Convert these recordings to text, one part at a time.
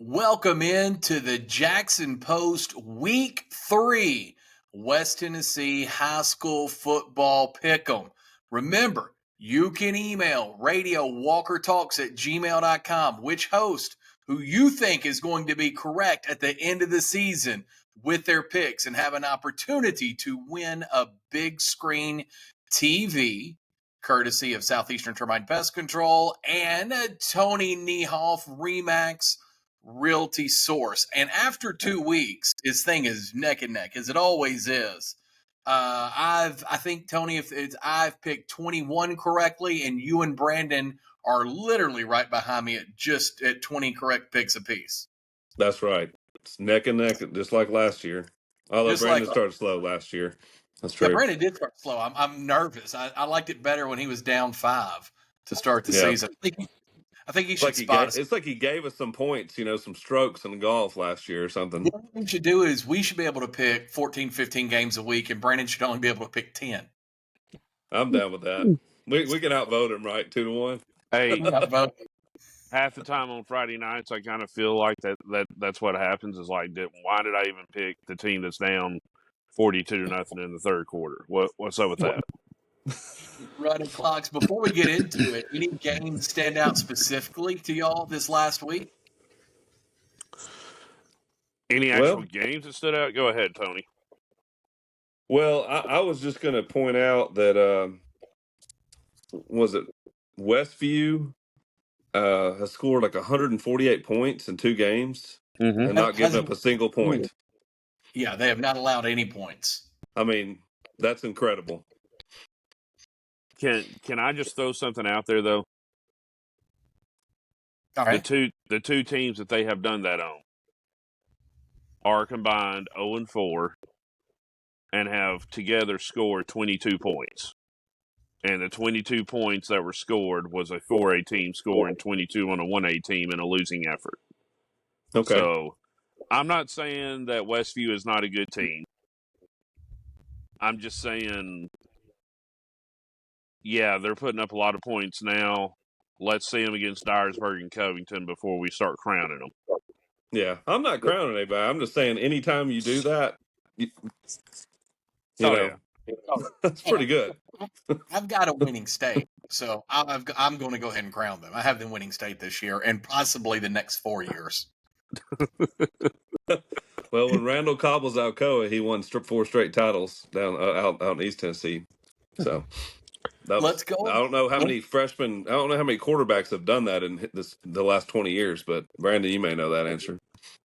Welcome into the Jackson Post Week 3 West Tennessee High School Football Pick'em. Remember, you can email radiowalkertalks@gmail.com which host who you think is going to be correct at the end of the season with their picks and have an opportunity to win a big screen TV courtesy of Southeastern Termite Pest Control and a Tony Niehoff Remax Realty Source. And after 2 weeks, this thing is neck and neck, as it always is. I think, Tony, I've picked 21 correctly, and you and Brandon are literally right behind me at 20 correct picks apiece. That's right. It's neck and neck, just like last year. Although Brandon started slow last year. That's true. Yeah, Brandon did start slow. I'm nervous. I liked it better when he was down 5 to start the season. I think he should spot us. It's like he gave us some points, some strokes in golf last year or something. What we should do is we should be able to pick 14, 15 games a week, and Brandon should only be able to pick 10. I'm down with that. We can outvote him, right? 2-1. Hey, half the time on Friday nights, I kind of feel like that's what happens. Is like, why did I even pick the team that's down 42-0 in the third quarter? What's up with that? Running clocks. Before we get into it, any games stand out specifically to y'all this last week? Any actual games that stood out? Go ahead, Tony. Well, I was just going to point out that was it Westview has scored like 148 points in 2 games and not given up a single point. Yeah, they have not allowed any points. I mean, that's incredible. Can I just throw something out there though? All right. The two teams that they have done that on are combined 0-4 and have together scored 22 points. And the 22 points that were scored was a 4A team scoring 22 on a 1A team in a losing effort. Okay. So I'm not saying that Westview is not a good team. I'm just saying, yeah, they're putting up a lot of points now. Let's see them against Dyersburg and Covington before we start crowning them. Yeah, I'm not crowning anybody. I'm just saying anytime you do that, that's pretty good. I've got a winning state, so I'm going to go ahead and crown them. I have the winning state this year and possibly the next 4 years. Well, when Randall cobbles Alcoa, he won 4 straight titles down out in East Tennessee. So let's go. I don't know how many freshmen. I don't know how many quarterbacks have done that in the last 20 years. But Brandon, you may know that answer.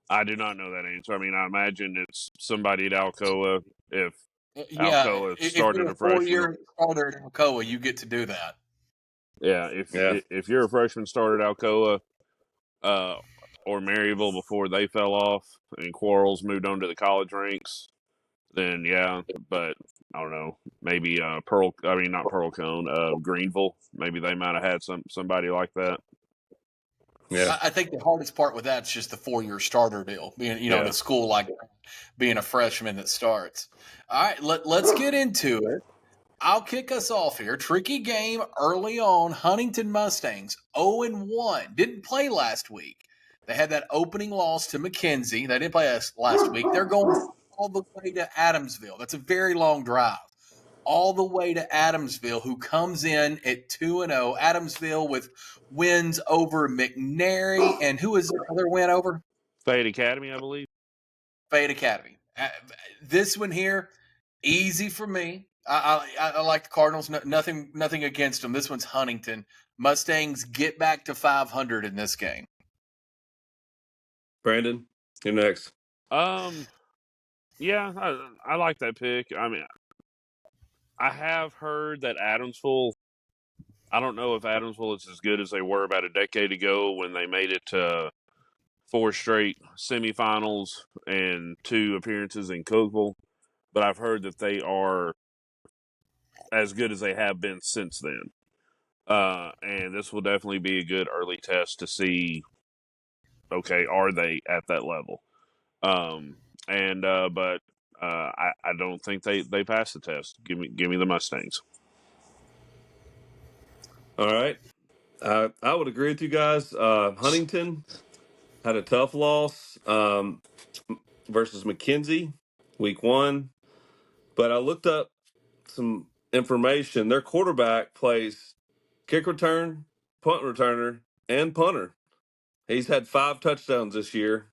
I do not know that answer. I mean, I imagine it's somebody at Alcoa. If Alcoa started a freshman, 4-year starter at Alcoa, you get to do that. Yeah, if you're a freshman starter at Alcoa, or Maryville before they fell off and Quarles moved on to the college ranks, then yeah. But I don't know. Maybe not Pearl Cone, Greenville. Maybe they might have had somebody like that. Yeah, I think the hardest part with that is just the 4-year starter deal. Being, in a school like being a freshman that starts. All right, let's get into it. I'll kick us off here. Tricky game early on. Huntington Mustangs 0-1. Didn't play last week. They had that opening loss to McKenzie. They didn't play us last week. They're going all the way to Adamsville. That's a very long drive. All the way to Adamsville, who comes in at 2-0. Adamsville with wins over McNary. And who is the other win over? Fayette Academy, I believe. Fayette Academy. This one here, easy for me. I like the Cardinals. Nothing against them. This one's Huntington. Mustangs get back to 500 in this game. Brandon, you're next. Yeah, I like that pick. I mean, I have heard that Adamsville, I don't know if Adamsville is as good as they were about a decade ago when they made it to 4 straight semifinals and 2 appearances in Cookeville, but I've heard that they are as good as they have been since then. And this will definitely be a good early test to see, okay, are they at that level? But I don't think they passed the test. Give me the Mustangs. All right. I would agree with you guys. Huntington had a tough loss versus McKenzie week 1. But I looked up some information. Their quarterback plays kick return, punt returner, and punter. He's had 5 touchdowns this year,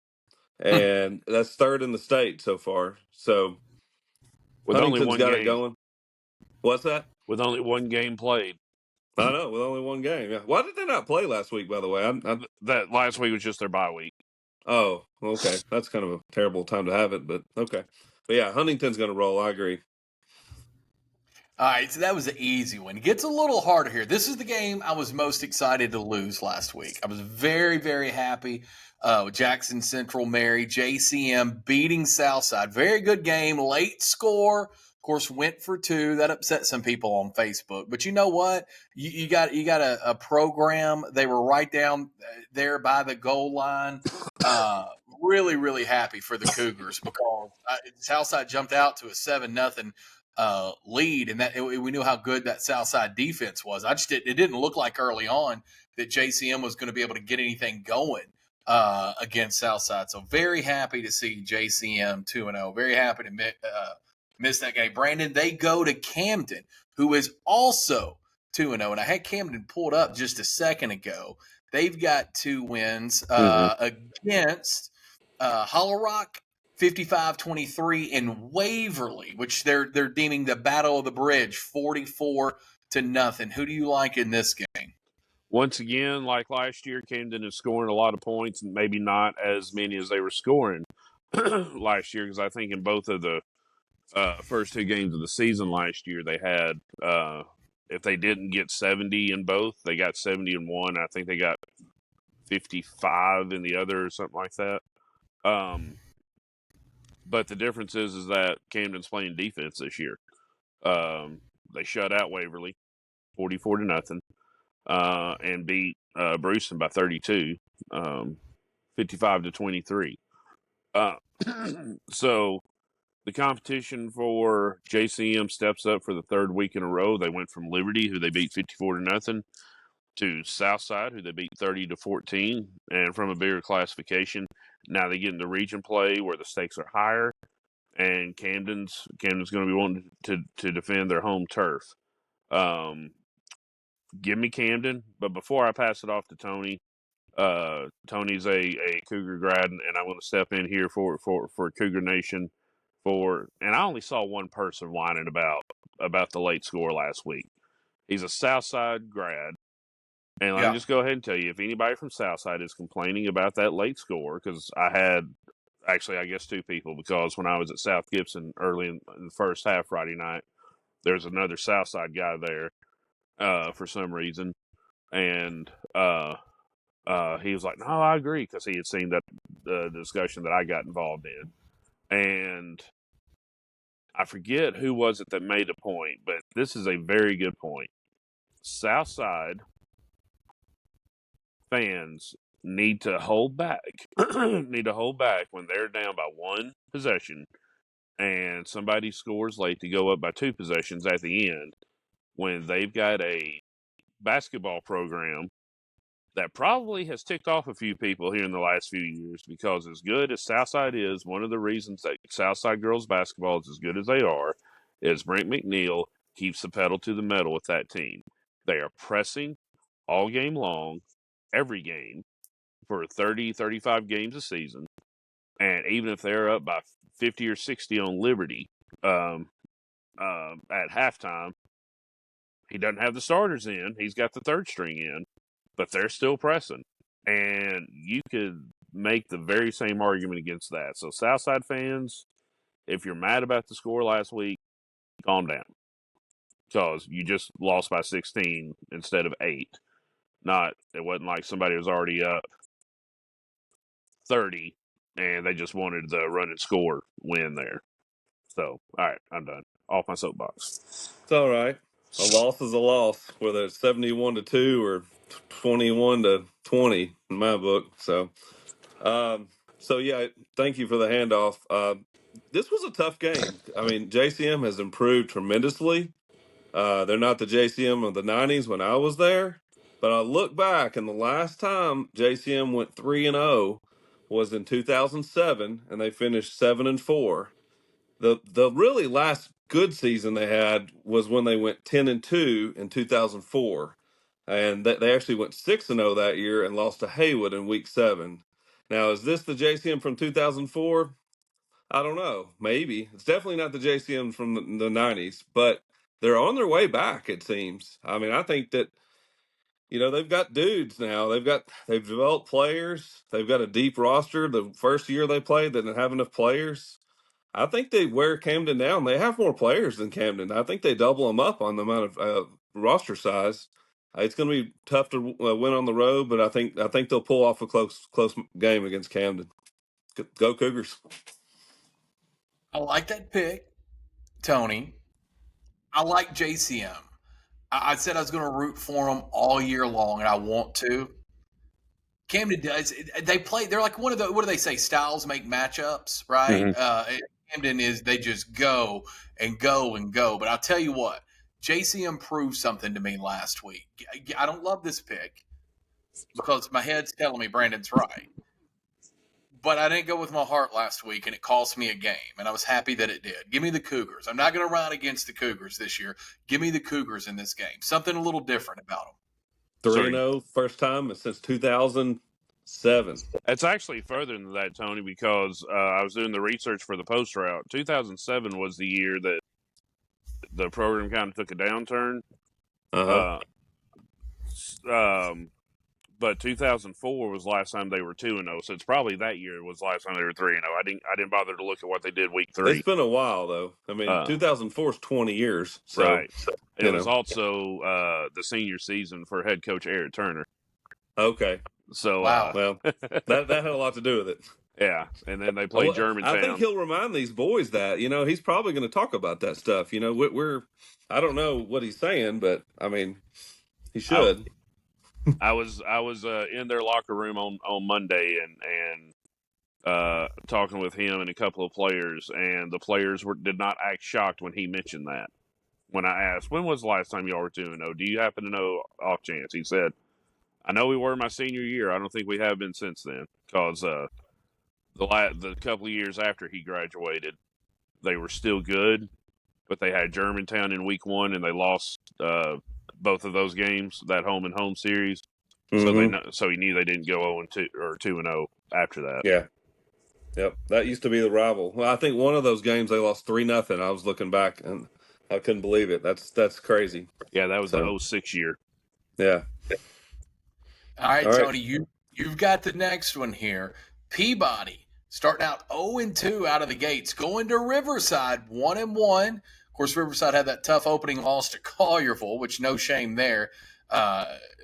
and that's 3rd in the state so far. So with only Huntington's one got it game. going. What's that? With only one game played. I know, with only one game. Yeah. Why did they not play last week, by the way? That last week was just their bye week. Oh, okay. That's kind of a terrible time to have it, but okay. But yeah, Huntington's going to roll. I agree. All right, so that was an easy one. It gets a little harder here. This is the game I was most excited to lose last week. I was very, very happy with Jackson Central Mary, JCM beating Southside. Very good game, late score. Of course, went for 2. That upset some people on Facebook. But you know what? You got a program. They were right down there by the goal line. Really, really happy for the Cougars because Southside jumped out to a 7-0 lead, and that we knew how good that Southside defense was. It didn't look like early on that JCM was going to be able to get anything going against Southside. So very happy to see JCM 2-0. Very happy to miss that game. Brandon, they go to Camden, who is also 2-0, and I had Camden pulled up just a second ago. They've got 2 wins against Hollow Rock, 55-23, in Waverly, which they're deeming the Battle of the Bridge, 44-0. Who do you like in this game? Once again, like last year, Camden is scoring a lot of points, and maybe not as many as they were scoring last year, because I think in both of the first 2 games of the season last year, they had, if they didn't get 70 in both, they got 70 in one. I think they got 55 in the other or something like that. But the difference is that Camden's playing defense this year. They shut out Waverly 44-0, and beat Brewston by 32, 55-23. So the competition for JCM steps up for the 3rd week in a row. They went from Liberty, who they beat 54-0, to Southside, who they beat 30-14, and from a bigger classification. Now they get into region play where the stakes are higher, and Camden's going to be wanting to defend their home turf. Give me Camden, but before I pass it off to Tony, Tony's a Cougar grad, and I want to step in here for Cougar Nation and I only saw one person whining about the late score last week. He's a Southside grad. And let me just go ahead and tell you, if anybody from Southside is complaining about that late score, because I had actually, I guess 2 people, because when I was at South Gibson early in the first half Friday night, there's another Southside guy there for some reason. And he was like, no, I agree, because he had seen that the discussion that I got involved in. And I forget who was it that made a point, but this is a very good point. Southside fans need to hold back. Need to hold back when they're down by 1 possession and somebody scores late to go up by 2 possessions at the end, when they've got a basketball program that probably has ticked off a few people here in the last few years, because as good as Southside is, one of the reasons that Southside girls basketball is as good as they are is Brent McNeil keeps the pedal to the metal with that team. They are pressing all game long, every game, for 30, 35 games a season. And even if they're up by 50 or 60 on Liberty at halftime, he doesn't have the starters in. He's got the 3rd string in, but they're still pressing. And you could make the very same argument against that. So Southside fans, if you're mad about the score last week, calm down, because you just lost by 16 instead of 8. It wasn't like somebody was already up 30 and they just wanted the run and score win there. So, all right, I'm done. Off my soapbox. It's all right. A loss is a loss, whether it's 71-2 or 21-20 in my book. So yeah, thank you for the handoff. This was a tough game. I mean, JCM has improved tremendously. They're not the JCM of the 90s when I was there, but I look back, and the last time JCM went 3-0 was in 2007, and they finished 7-4. The really last good season they had was when they went 10-2 in 2004, and they actually went 6-0 that year and lost to Haywood in Week 7. Now, is this the JCM from 2004? I don't know. Maybe it's definitely not the JCM from the 90s, but they're on their way back. It seems. I mean, I think that they've got dudes now. They've developed players. They've got a deep roster. The first year they played, they didn't have enough players. I think they wear Camden down. They have more players than Camden. I think they double them up on the amount of roster size. It's going to be tough to win on the road, but I think they'll pull off a close game against Camden. Go Cougars! I like that pick, Tony. I like JCM. I said I was going to root for them all year long, and I want to. Camden does. They play. They're like one of the. What do they say? Styles make matchups, right? Mm-hmm. Camden is. They just go and go and go. But I'll tell you what. JCM proved something to me last week. I don't love this pick because my head's telling me Brandon's right. But I didn't go with my heart last week, and it cost me a game, and I was happy that it did. Give me the Cougars. I'm not going to run against the Cougars this year. Give me the Cougars in this game. Something a little different about them. 3-0, first time since 2007. It's actually further than that, Tony, because I was doing the research for the post route. 2007 was the year that the program kind of took a downturn. But 2004 was the last time they were 2-0, so it's probably that year was the last time they were 3-0. I didn't bother to look at what they did week 3. It's been a while though. I mean, 2004 is 20 years. So, right. It was also the senior season for head coach Eric Turner. Okay. So wow. Well, that had a lot to do with it. Yeah, and then they played Germantown. I think he'll remind these boys that he's probably going to talk about that stuff. We're I don't know what he's saying, but I mean, he should. I was in their locker room on Monday and talking with him and a couple of players, and the players did not act shocked when he mentioned that. When I asked, when was the last time y'all were 2-0? Do you happen to know off chance? He said, I know we were my senior year. I don't think we have been since then, because the couple of years after he graduated, they were still good, but they had Germantown in week 1 and they lost both of those games, that home and home series. Mm-hmm. So he knew they didn't go 0-2 or 2-0 after that. Yeah. Yep. That used to be the rival. Well, I think one of those games they lost 3-0. I was looking back and I couldn't believe it. That's crazy. Yeah, that was the 06 year. Yeah. All right, Tony, you've got the next one here. Peabody starting out 0-2 out of the gates, going to Riverside 1-1. Of course, Riverside had that tough opening loss to Collierville, which no shame there.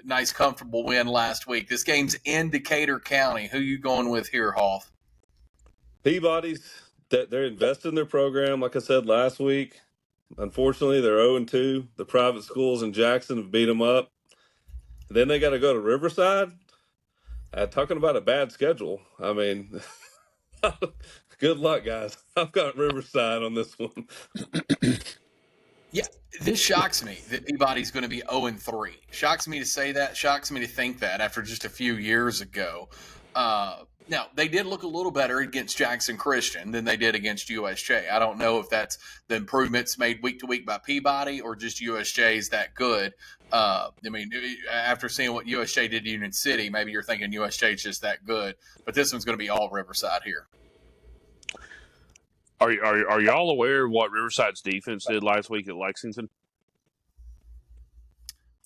Nice, comfortable win last week. This game's in Decatur County. Who you going with here, Hoff? Peabody's they're investing in their program, like I said last week. Unfortunately, they're 0-2. The private schools in Jackson have beat them up. Then they got to go to Riverside. Talking about a bad schedule. I mean, good luck, guys. I've got Riverside on this one. Yeah, this shocks me that Peabody's going to be 0-3. Shocks me to say that. Shocks me to think that after just a few years ago. Now, they did look a little better against Jackson Christian than they did against USJ. I don't know if that's the improvements made week to week by Peabody or just USJ is that good. I mean, after seeing what USJ did to Union City, maybe you're thinking USJ is just that good. But this one's going to be all Riverside here. Are y'all aware of what Riverside's defense did last week at Lexington?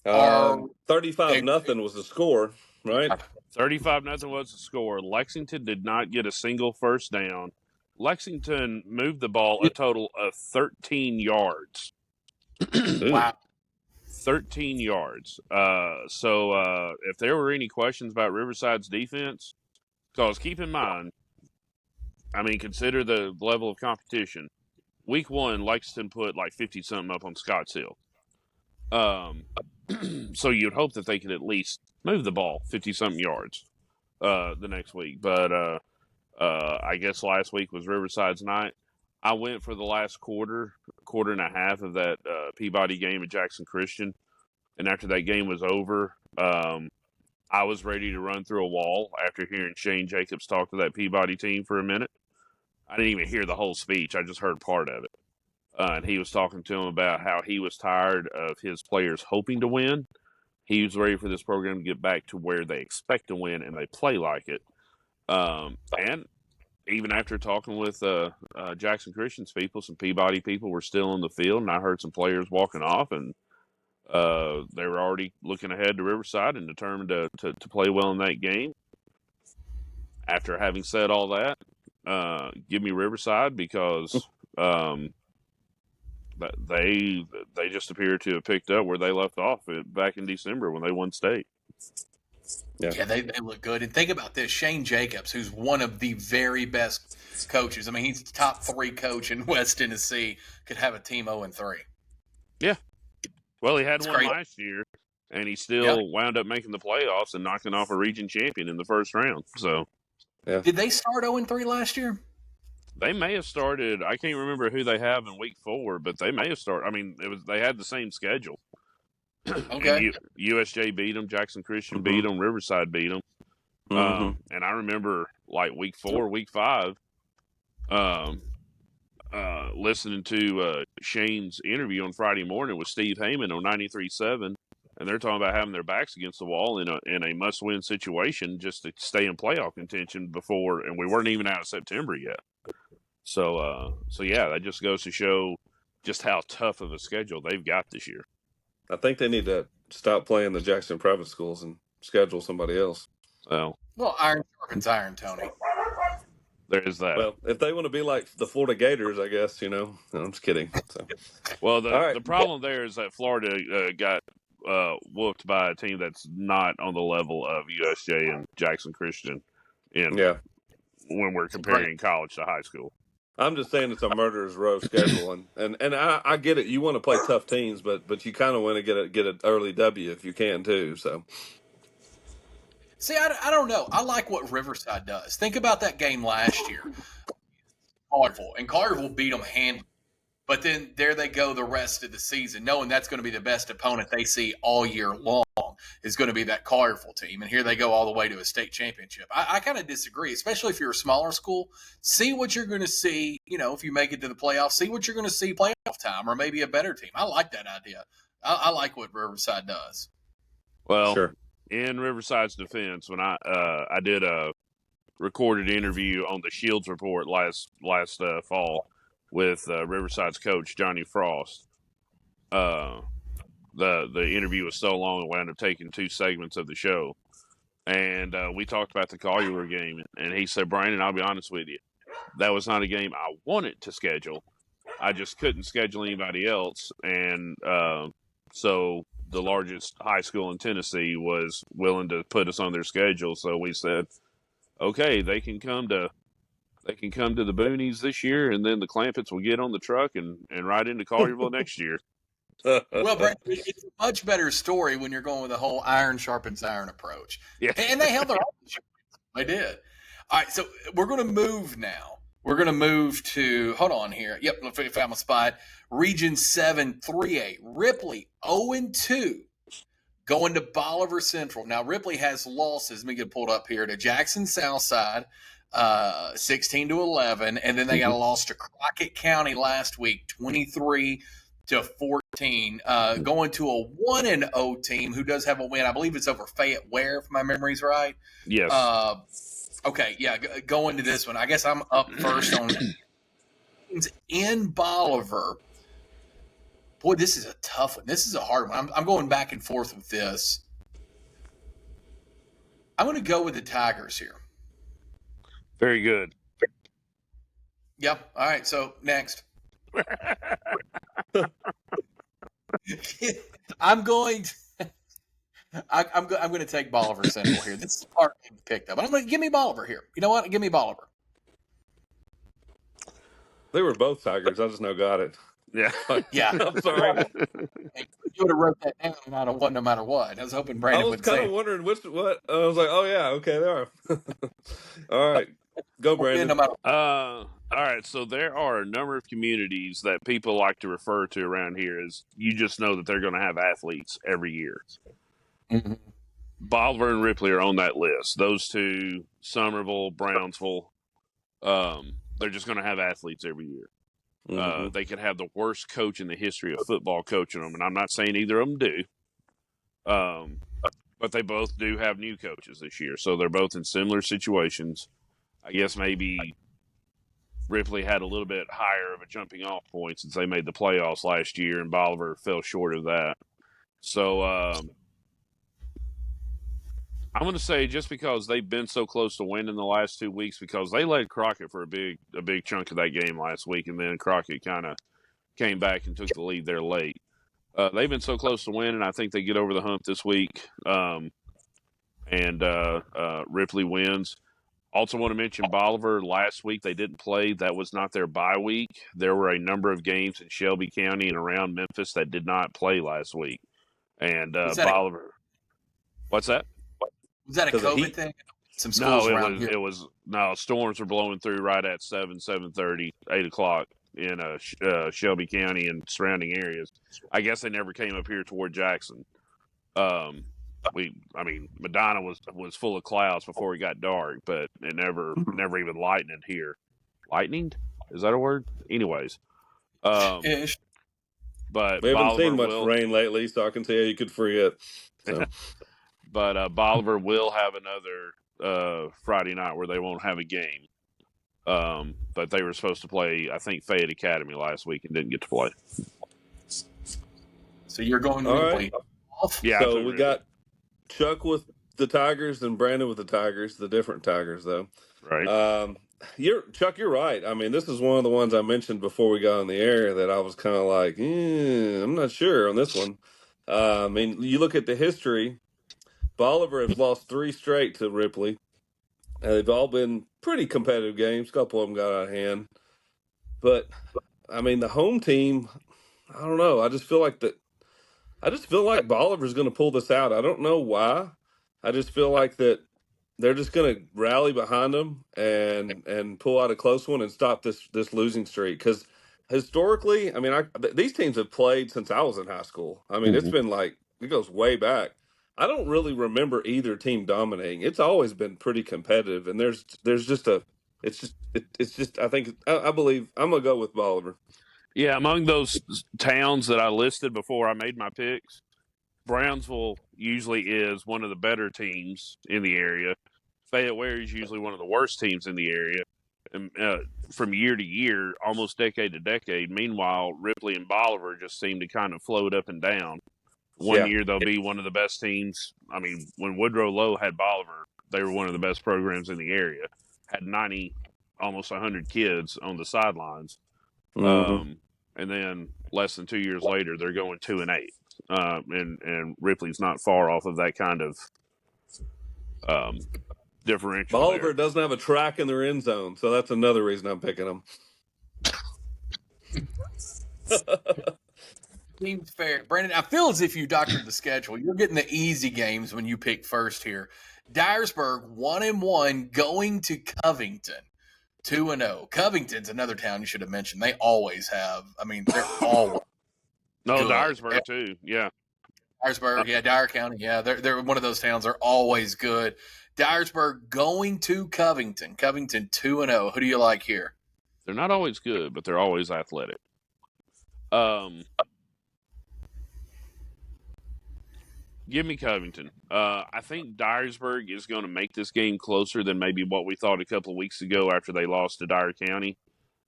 35-0 was the score, right? 35-0 was the score. Lexington did not get a single first down. Lexington moved the ball a total of 13 yards. Wow. 13 yards. So if there were any questions about Riverside's defense, because keep in mind, I mean, consider the level of competition. Week 1, Lexington put like 50-something up on Scottsdale. So you'd hope that they could at least move the ball 50-something yards the next week. But I guess last week was Riverside's night. I went for the last quarter and a half of that Peabody game at Jackson Christian. And after that game was over, I I was ready to run through a wall after hearing Shane Jacobs talk to that Peabody team for a minute. I didn't even hear the whole speech. I just heard part of it. And he was talking to him about how he was tired of his players hoping to win. He was ready for this program to get back to where they expect to win and they play like it. And even after talking with Jackson Christian's people, some Peabody people were still in the field, and I heard some players walking off, and they were already looking ahead to Riverside and determined to play well in that game. After having said all that, give me Riverside because they just appear to have picked up where they left off back in December when they won state. Yeah, they look good. And think about this, Shane Jacobs, who's one of the very best coaches. I mean, he's the top 3 coach in West Tennessee, could have a team 0-3. Yeah. Well, he had It's one crazy. last year, and he still wound up making the playoffs and knocking off a region champion in the first round. So, Did they start 0-3 last year? they may have started. I can't remember who they have in week 4, but they may have started. I mean, they had the same schedule. Okay. And USJ beat them, Jackson Christian beat them, Riverside beat them. And I remember like week 4, week 5, listening to Shane's interview on Friday morning with Steve Heyman on 93.7, and they're talking about having their backs against the wall in a must-win situation just to stay in playoff contention before, and we weren't even out of September yet. So yeah, that just goes to show just how tough of a schedule they've got this year. I think they need to stop playing the Jackson private schools and schedule somebody else. Well, iron sharpens iron, Tony. There is that. Well, if they want to be like the Florida Gators, I guess, No, I'm just kidding. So. Well, the problem there is that Florida got whooped by a team that's not on the level of USJ and Jackson Christian when we're comparing college to high school. I'm just saying it's a murderer's row schedule, and I get it. You want to play tough teams, but you kind of want to get an early W if you can too. So, see, I don't know. I like what Riverside does. Think about that game last year, Carterville beat them handily. But then there they go the rest of the season, knowing that's going to be the best opponent they see all year long is going to be that Carterville team. And here they go all the way to a state championship. I kind of disagree, especially if you're a smaller school. See what you're going to see, if you make it to the playoffs, see what you're going to see playoff time or maybe a better team. I like that idea. I like what Riverside does. Well, sure. In Riverside's defense, when I did a recorded interview on the Shields Report last fall with Riverside's coach, Johnny Frost. The interview was so long, it wound up taking 2 segments of the show. And we talked about the Collierwood game, and he said, Brandon, I'll be honest with you, that was not a game I wanted to schedule. I just couldn't schedule anybody else. And so the largest high school in Tennessee was willing to put us on their schedule. So we said, okay, they can come to the Boonies this year, and then the Clampetts will get on the truck and ride into Collierville next year. Well, Brett, it's a much better story when you're going with the whole iron sharpens iron approach. Yeah. And they held their own. They did. All right, so we're going to move now. We're going to move to, hold on here. Yep, I found my spot. Region 7, 3A. Ripley, 0-2. Going to Bolivar Central. Now, Ripley has losses. Let me get it pulled up here to Jackson Southside. 16-11, and then they got a loss to Crockett County last week, 23-14. Going to a 1-0 team who does have a win. I believe it's over Fayette Ware, if my memory's right. Yes. Okay, yeah. Going to this one, I guess I'm up first on in Bolivar. Boy, this is a tough one. This is a hard one. I'm going back and forth with this. I'm going to go with the Tigers here. Very good. Yep. All right. So next, I'm going to take Bolivar Central here. This is hard to pick up. I'm going to give me Bolivar here. You know what? Give me Bolivar. They were both Tigers. I just got it. Yeah. Yeah. I'm sorry. You would have wrote that down no matter what. I was hoping Brandon would say. I was kind of wondering what. I was like, oh yeah, okay, they are. All right. Go, Brandon. All right, so there are a number of communities that people like to refer to around here as you just know that they're going to have athletes every year. Mm-hmm. Bolivar and Ripley are on that list. Those two, Somerville, Brownsville, they're just going to have athletes every year. They could have the worst coach in the history of football coaching them, and I'm not saying either of them do. But they both do have new coaches this year, so they're both in similar situations. I guess maybe Ripley had a little bit higher of a jumping off point since they made the playoffs last year, and Bolivar fell short of that. So I'm going to say just because they've been so close to winning the last 2 weeks, because they led Crockett for a big chunk of that game last week, and then Crockett kind of came back and took the lead there late. They've been so close to winning. I think they get over the hump this week, and Ripley wins. Also want to mention Bolivar. Last week they didn't play. That was not their bye week. There were a number of games in Shelby County and around Memphis that did not play last week. And Bolivar. What's that? Was that a COVID thing? Some schools around here. It was storms were blowing through right at 7:30, 8 o'clock in Shelby County and surrounding areas. I guess they never came up here toward Jackson. Medina was full of clouds before it got dark, but it never even lightened here. Lightninged? Is that a word? Anyways. Ish. But we haven't Bolivar seen much rain lately, so I can see how you could forget. So. But Bolivar will have another Friday night where they won't have a game. But they were supposed to play, I think, Fayette Academy last week and didn't get to play. So you're going to play off? Yeah. So we got Chuck with the Tigers and Brandon with the Tigers, the different Tigers, though. Right. Chuck, you're right. I mean, this is one of the ones I mentioned before we got on the air that I was kind of like, I'm not sure on this one. I mean, you look at the history. Bolivar has lost 3 straight to Ripley. They've all been pretty competitive games. A couple of them got out of hand. But, I mean, the home team, I don't know. I just feel like Bolivar's going to pull this out. I don't know why. I just feel like that they're just going to rally behind them and pull out a close one and stop this losing streak. Because historically, I mean, these teams have played since I was in high school. I mean, It's been like, it goes way back. I don't really remember either team dominating. It's always been pretty competitive, and there's just I believe I'm gonna go with Bolivar. Yeah, among those towns that I listed before I made my picks, Brownsville usually is one of the better teams in the area. Fayette Ware is usually one of the worst teams in the area. And from year to year, almost decade to decade. Meanwhile, Ripley and Bolivar just seem to kind of float up and down. One year they'll be one of the best teams. I mean, when Woodrow Lowe had Bolivar, they were one of the best programs in the area. Had 90, almost 100 kids on the sidelines. And then less than 2 years later, they're going 2-8. And Ripley's not far off of that kind of differential. Bolivar doesn't have a track in their end zone, so that's another reason I'm picking them. Seems fair. Brandon, I feel as if you doctored the schedule. You're getting the easy games when you pick first here. Dyersburg, 1-1, going to Covington, 2-0. Covington's another town you should have mentioned. They always have. I mean, they're always good. Dyersburg too. Yeah. Dyersburg, Dyer County. Yeah, they're one of those towns. They're always good. Dyersburg going to Covington. Covington 2-0. Who do you like here? They're not always good, but they're always athletic. Give me Covington. I think Dyersburg is going to make this game closer than maybe what we thought a couple of weeks ago after they lost to Dyer County.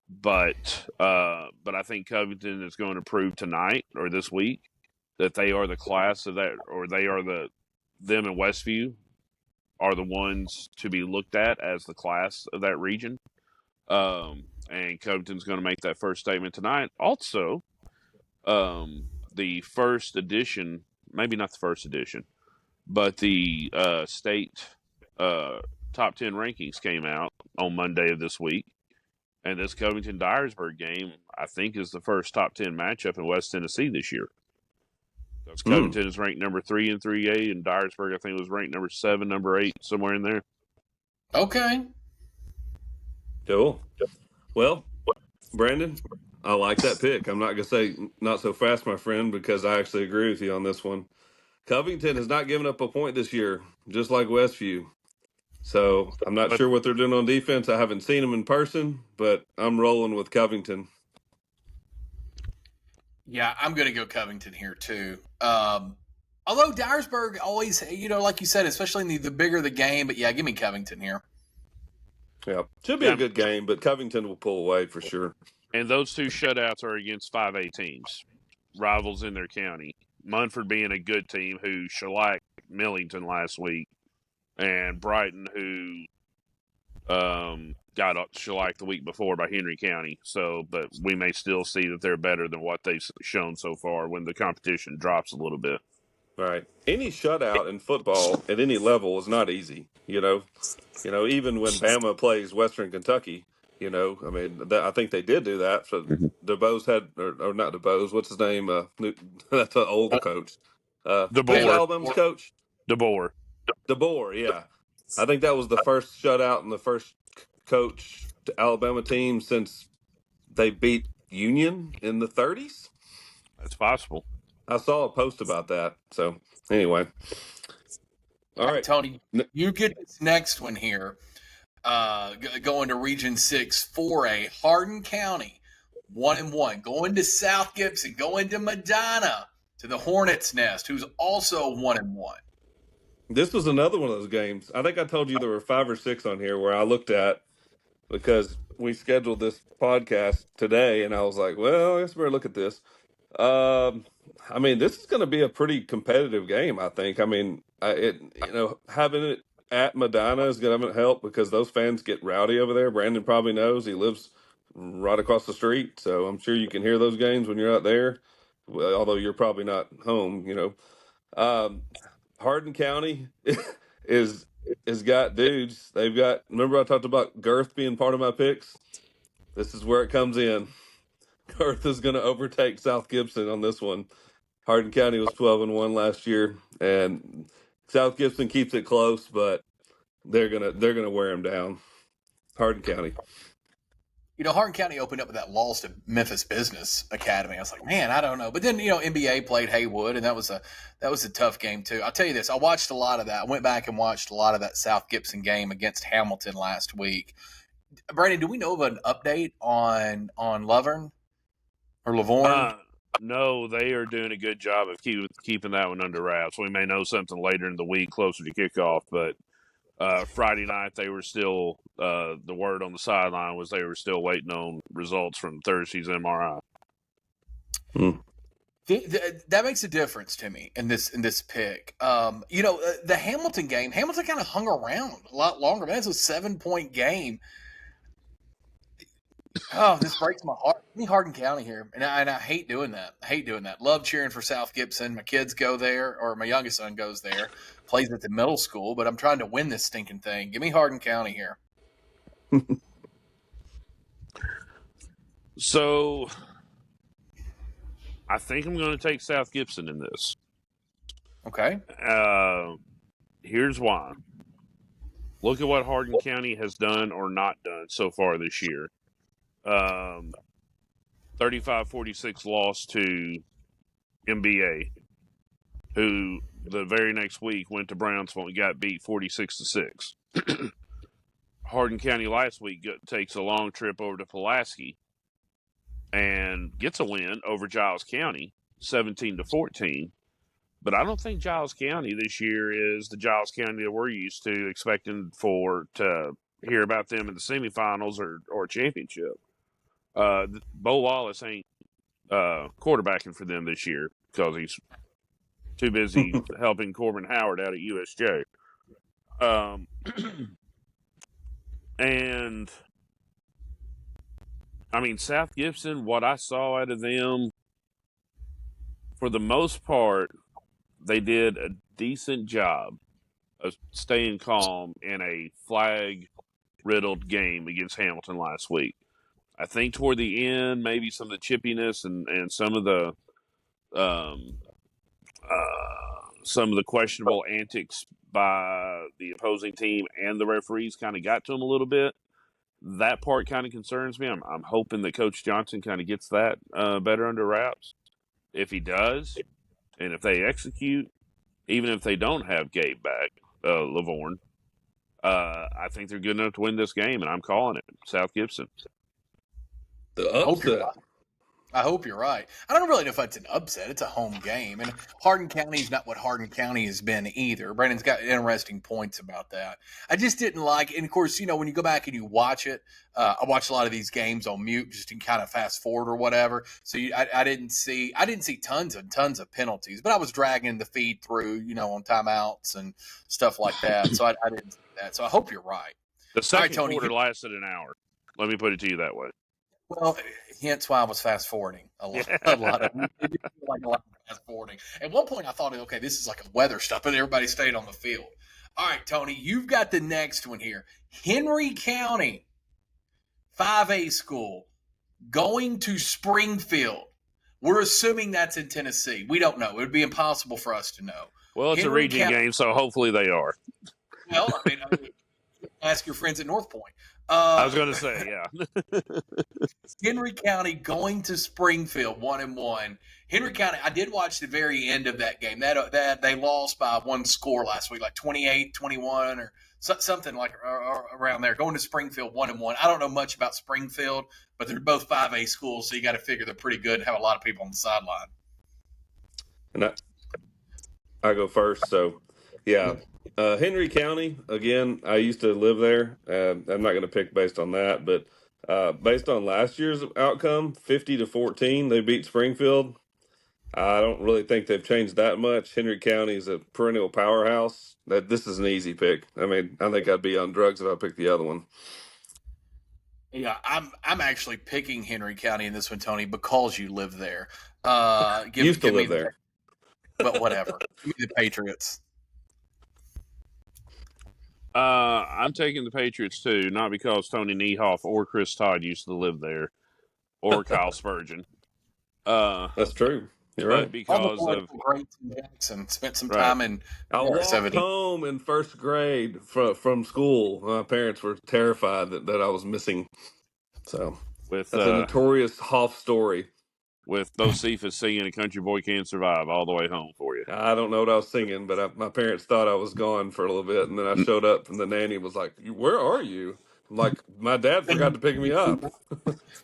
But I think Covington is going to prove tonight or this week that they are the class of that, or they are them in Westview are the ones to be looked at as the class of that region. And Covington's going to make that first statement tonight. Also, the first edition, maybe not the first edition, but the state top 10 rankings came out on Monday of this week. And this Covington-Dyersburg game, I think, is the first top 10 matchup in West Tennessee this year. Because Covington is ranked number 3 in 3A, and Dyersburg, I think, was ranked number 7, number 8, somewhere in there. Okay. Cool. Well, Brandon, I like that pick. I'm not going to say not so fast, my friend, because I actually agree with you on this one. Covington has not given up a point this year, just like Westview. So I'm not But sure what they're doing on defense. I haven't seen them in person, but I'm rolling with Covington. Yeah, I'm going to go Covington here too. Although Dyersburg always, like you said, especially in the bigger the game. But yeah, give me Covington here. Yeah, should be a good game, but Covington will pull away for sure. And those two shutouts are against 5A teams, rivals in their county. Munford being a good team who shellacked Millington last week, and Brighton who got shellacked the week before by Henry County. So, but we may still see that they're better than what they've shown so far when the competition drops a little bit. Right. Any shutout in football at any level is not easy. Even when Bama plays Western Kentucky, I mean, I think they did do that. So DeBose had, or not DeBose, what's his name? That's an old coach. Who's Alabama's coach? DeBoer. DeBoer, yeah. I think that was the first shutout and the first coach to Alabama team since they beat Union in the 30s. That's possible. I saw a post about that. So anyway, all right, Tony, you get this next one here. Going to Region 6 4A, Hardin County, 1-1. Going to South Gibson, going to Madonna, to the Hornets Nest, who's also 1-1. This was another one of those games. I think I told you there were 5 or 6 on here where I looked at because we scheduled this podcast today, and I was like, well, I guess we better look at this. I mean, this is going to be a pretty competitive game, I think. I mean, having it at Madonna is going to help because those fans get rowdy over there. Brandon probably knows. He lives right across the street, so I'm sure you can hear those games when you're out there, although you're probably not home, Hardin County is got dudes. They've got, remember I talked about girth being part of my picks? This is where it comes in. Girth is going to overtake South Gibson on this one. Hardin County was 12-1 last year, and South Gibson keeps it close, but they're gonna wear them down. Hardin County. Hardin County opened up with that loss to Memphis Business Academy. I was like, man, I don't know. But then, NBA played Haywood, and that was a tough game too. I'll tell you this: I watched a lot of that. I went back and watched a lot of that South Gibson game against Hamilton last week. Brandon, do we know of an update on Laverne or Lavorne? No, they are doing a good job of keeping that one under wraps. We may know something later in the week, closer to kickoff, but Friday night they were still the word on the sideline was they were still waiting on results from Thursday's MRI. That makes a difference to me in this pick. The Hamilton game, Hamilton kind of hung around a lot longer. Man, it's a 7-point game. Oh, this breaks my heart. Give me Hardin County here, and I hate doing that. Love cheering for South Gibson. My kids go there, or my youngest son goes there, plays at the middle school, but I'm trying to win this stinking thing. Give me Hardin County here. So, I think I'm going to take South Gibson in this. Okay. Here's why. Look at what Hardin County has done or not done so far this year. 35-46 loss to MBA, who the very next week went to Brownsville and got beat 46-6. Hardin County last week takes a long trip over to Pulaski and gets a win over Giles County, 17-14. But I don't think Giles County this year is the Giles County that we're used to expecting to hear about them in the semifinals or championship. Bo Wallace ain't quarterbacking for them this year because he's too busy helping Corbin Howard out at USJ. And I mean, South Gibson, what I saw out of them, for the most part, they did a decent job of staying calm in a flag-riddled game against Hamilton last week. I think toward the end, maybe some of the chippiness and some of the questionable antics by the opposing team and the referees kind of got to them a little bit. That part kind of concerns me. I'm hoping that Coach Johnson kind of gets that better under wraps. If he does, and if they execute, even if they don't have Gabe back, Lavorne. I think they're good enough to win this game, and I'm calling it South Gibson. The I hope you're upset. right. I hope you're right. I don't really know if it's an upset. It's a home game. And Hardin County is not what Hardin County has been either. Brandon's got interesting points about that. I just didn't like it. And of course, when you go back and you watch it, I watch a lot of these games on mute just to kind of fast forward or whatever. So I didn't see tons of penalties, but I was dragging the feed through, on timeouts and stuff like that. So I didn't see that. So I hope you're right. The second Tony, quarter lasted an hour. Let me put it to you that way. Well, hence why I was fast forwarding a lot of it did feel like a lot of fast forwarding. At one point, I thought, okay, this is like a weather stuff, but everybody stayed on the field. All right, Tony, you've got the next one here. Henry County, 5A school, going to Springfield. We're assuming that's in Tennessee. We don't know. It would be impossible for us to know. Well, it's Henry a region County- game, so hopefully they are. Well, I mean, ask your friends at North Point. I was going to say, yeah. Henry County going to Springfield 1-1. Henry County, I did watch the very end of that game. That they lost by one score last week, like 28-21 or something like around there. Going to Springfield 1-1. I don't know much about Springfield, but they're both 5A schools, so you got to figure they're pretty good and have a lot of people on the sideline. And I go first. So, yeah. Henry County, again, I used to live there. I'm not going to pick based on that, but based on last year's outcome, 50-14, they beat Springfield. I don't really think they've changed that much. Henry County is a perennial powerhouse. This is an easy pick. I mean, I think I'd be on drugs if I picked the other one. Yeah, I'm actually picking Henry County in this one, Tony, because you live there. Used to live there. But whatever. Give me the Patriots. I'm taking the Patriots too, not because Tony Niehoff or Chris Todd used to live there, or Kyle Spurgeon. That's true. You're but right. because of greats in Jackson, spent some Right. time in I walked 70. home in first grade from school. My parents were terrified that I was missing. So with that's a notorious Hoff story. with those Cephas singing "A Country Boy Can't Survive" all the way home for you. I don't know what I was singing, but my parents thought I was gone for a little bit, and then I showed up, and the nanny was like, "Where are you?" I'm like, "My dad forgot to pick me up."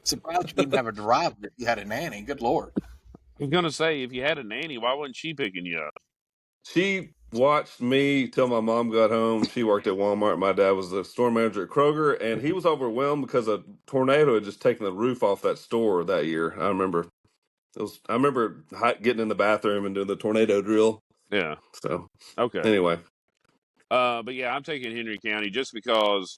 Surprised you didn't have a driver if you had a nanny. Good Lord. I was gonna say, if you had a nanny, why wasn't she picking you up? She watched me till my mom got home. She worked at Walmart. My dad was the store manager at Kroger, and he was overwhelmed because a tornado had just taken the roof off that store that year. I remember getting in the bathroom and doing the tornado drill. Yeah. So Okay. anyway, but yeah, I'm taking Henry County just because,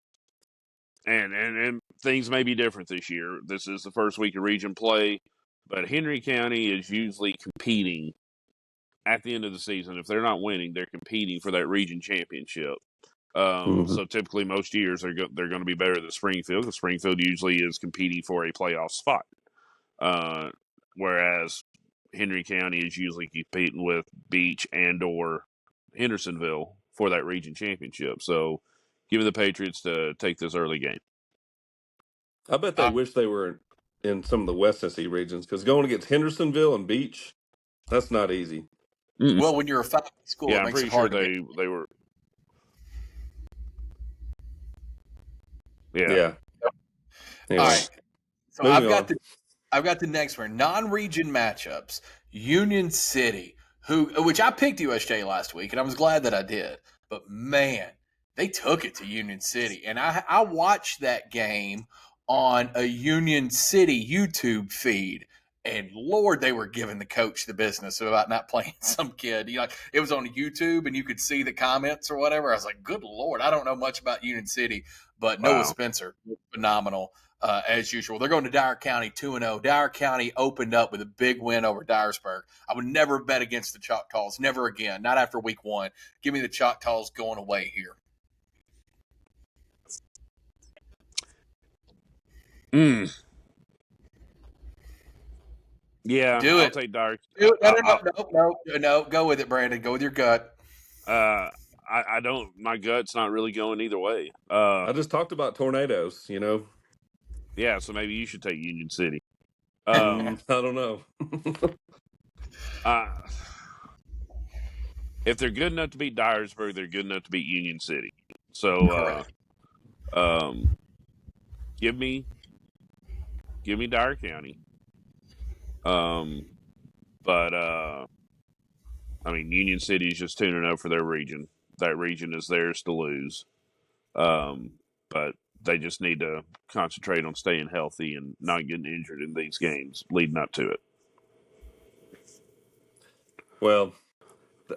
and things may be different this year. This is the first week of region play, but Henry County is usually competing at the end of the season. If they're not winning, they're competing for that region championship. So typically, most years they're going to be better than Springfield, because Springfield usually is competing for a playoff spot, whereas Henry County is usually competing with Beach and/or Hendersonville for that region championship. So, give me the Patriots to take this early game. I bet they wish they were in some of the West Tennessee regions, because going against Hendersonville and Beach, that's not easy. Well, when you're a 5A school, Yeah, it I'm makes pretty it sure hard they were. Yeah. Yeah. Anyway, All right. So moving I've got the next one. Non-region matchups. Union City, which I picked USJ last week, and I was glad that I did. But man, they took it to Union City, and I watched that game on a Union City YouTube feed. And Lord, they were giving the coach the business about not playing some kid. It was on YouTube, and you could see the comments or whatever. I was like, "Good Lord, I don't know much about Union City, but Wow. Noah Spencer, phenomenal as usual." They're going to Dyer County 2-0. Dyer County opened up with a big win over Dyersburg. I would never bet against the Choctaws, never again. Not after week 1. Give me the Choctaws going away here. Yeah, Do I'll it. take Dyer. No. Go with it, Brandon. Go with your gut. I don't. My gut's not really going either way. I just talked about tornadoes. Yeah, so maybe you should take Union City. I don't know. if they're good enough to beat Dyersburg, they're good enough to beat Union City. So, Correct. give me Dyer County. But I mean, Union City is just 2-0 for their region. That region is theirs to lose. But they just need to concentrate on staying healthy and not getting injured in these games leading up to it. Well,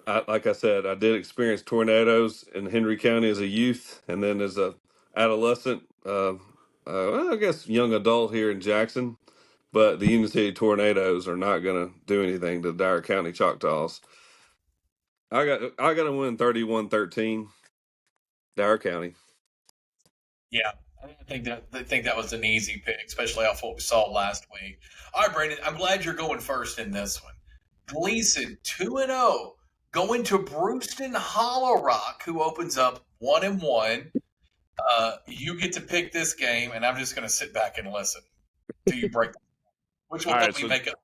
like I said, I did experience tornadoes in Henry County as a youth, and then as a adolescent. Well, I guess young adult here in Jackson. But the Union City Tornadoes are not going to do anything to the Dyer County Choctaws. I got to win 31-13, Dyer County. Yeah, I think that was an easy pick, especially off what we saw last week. All right, Brandon, I'm glad you're going first in this one. Gleason 2-0 going to Brewston Hollow Rock, who opens up 1-1. You get to pick this game, and I'm just going to sit back and listen to you break. Which will help me make up.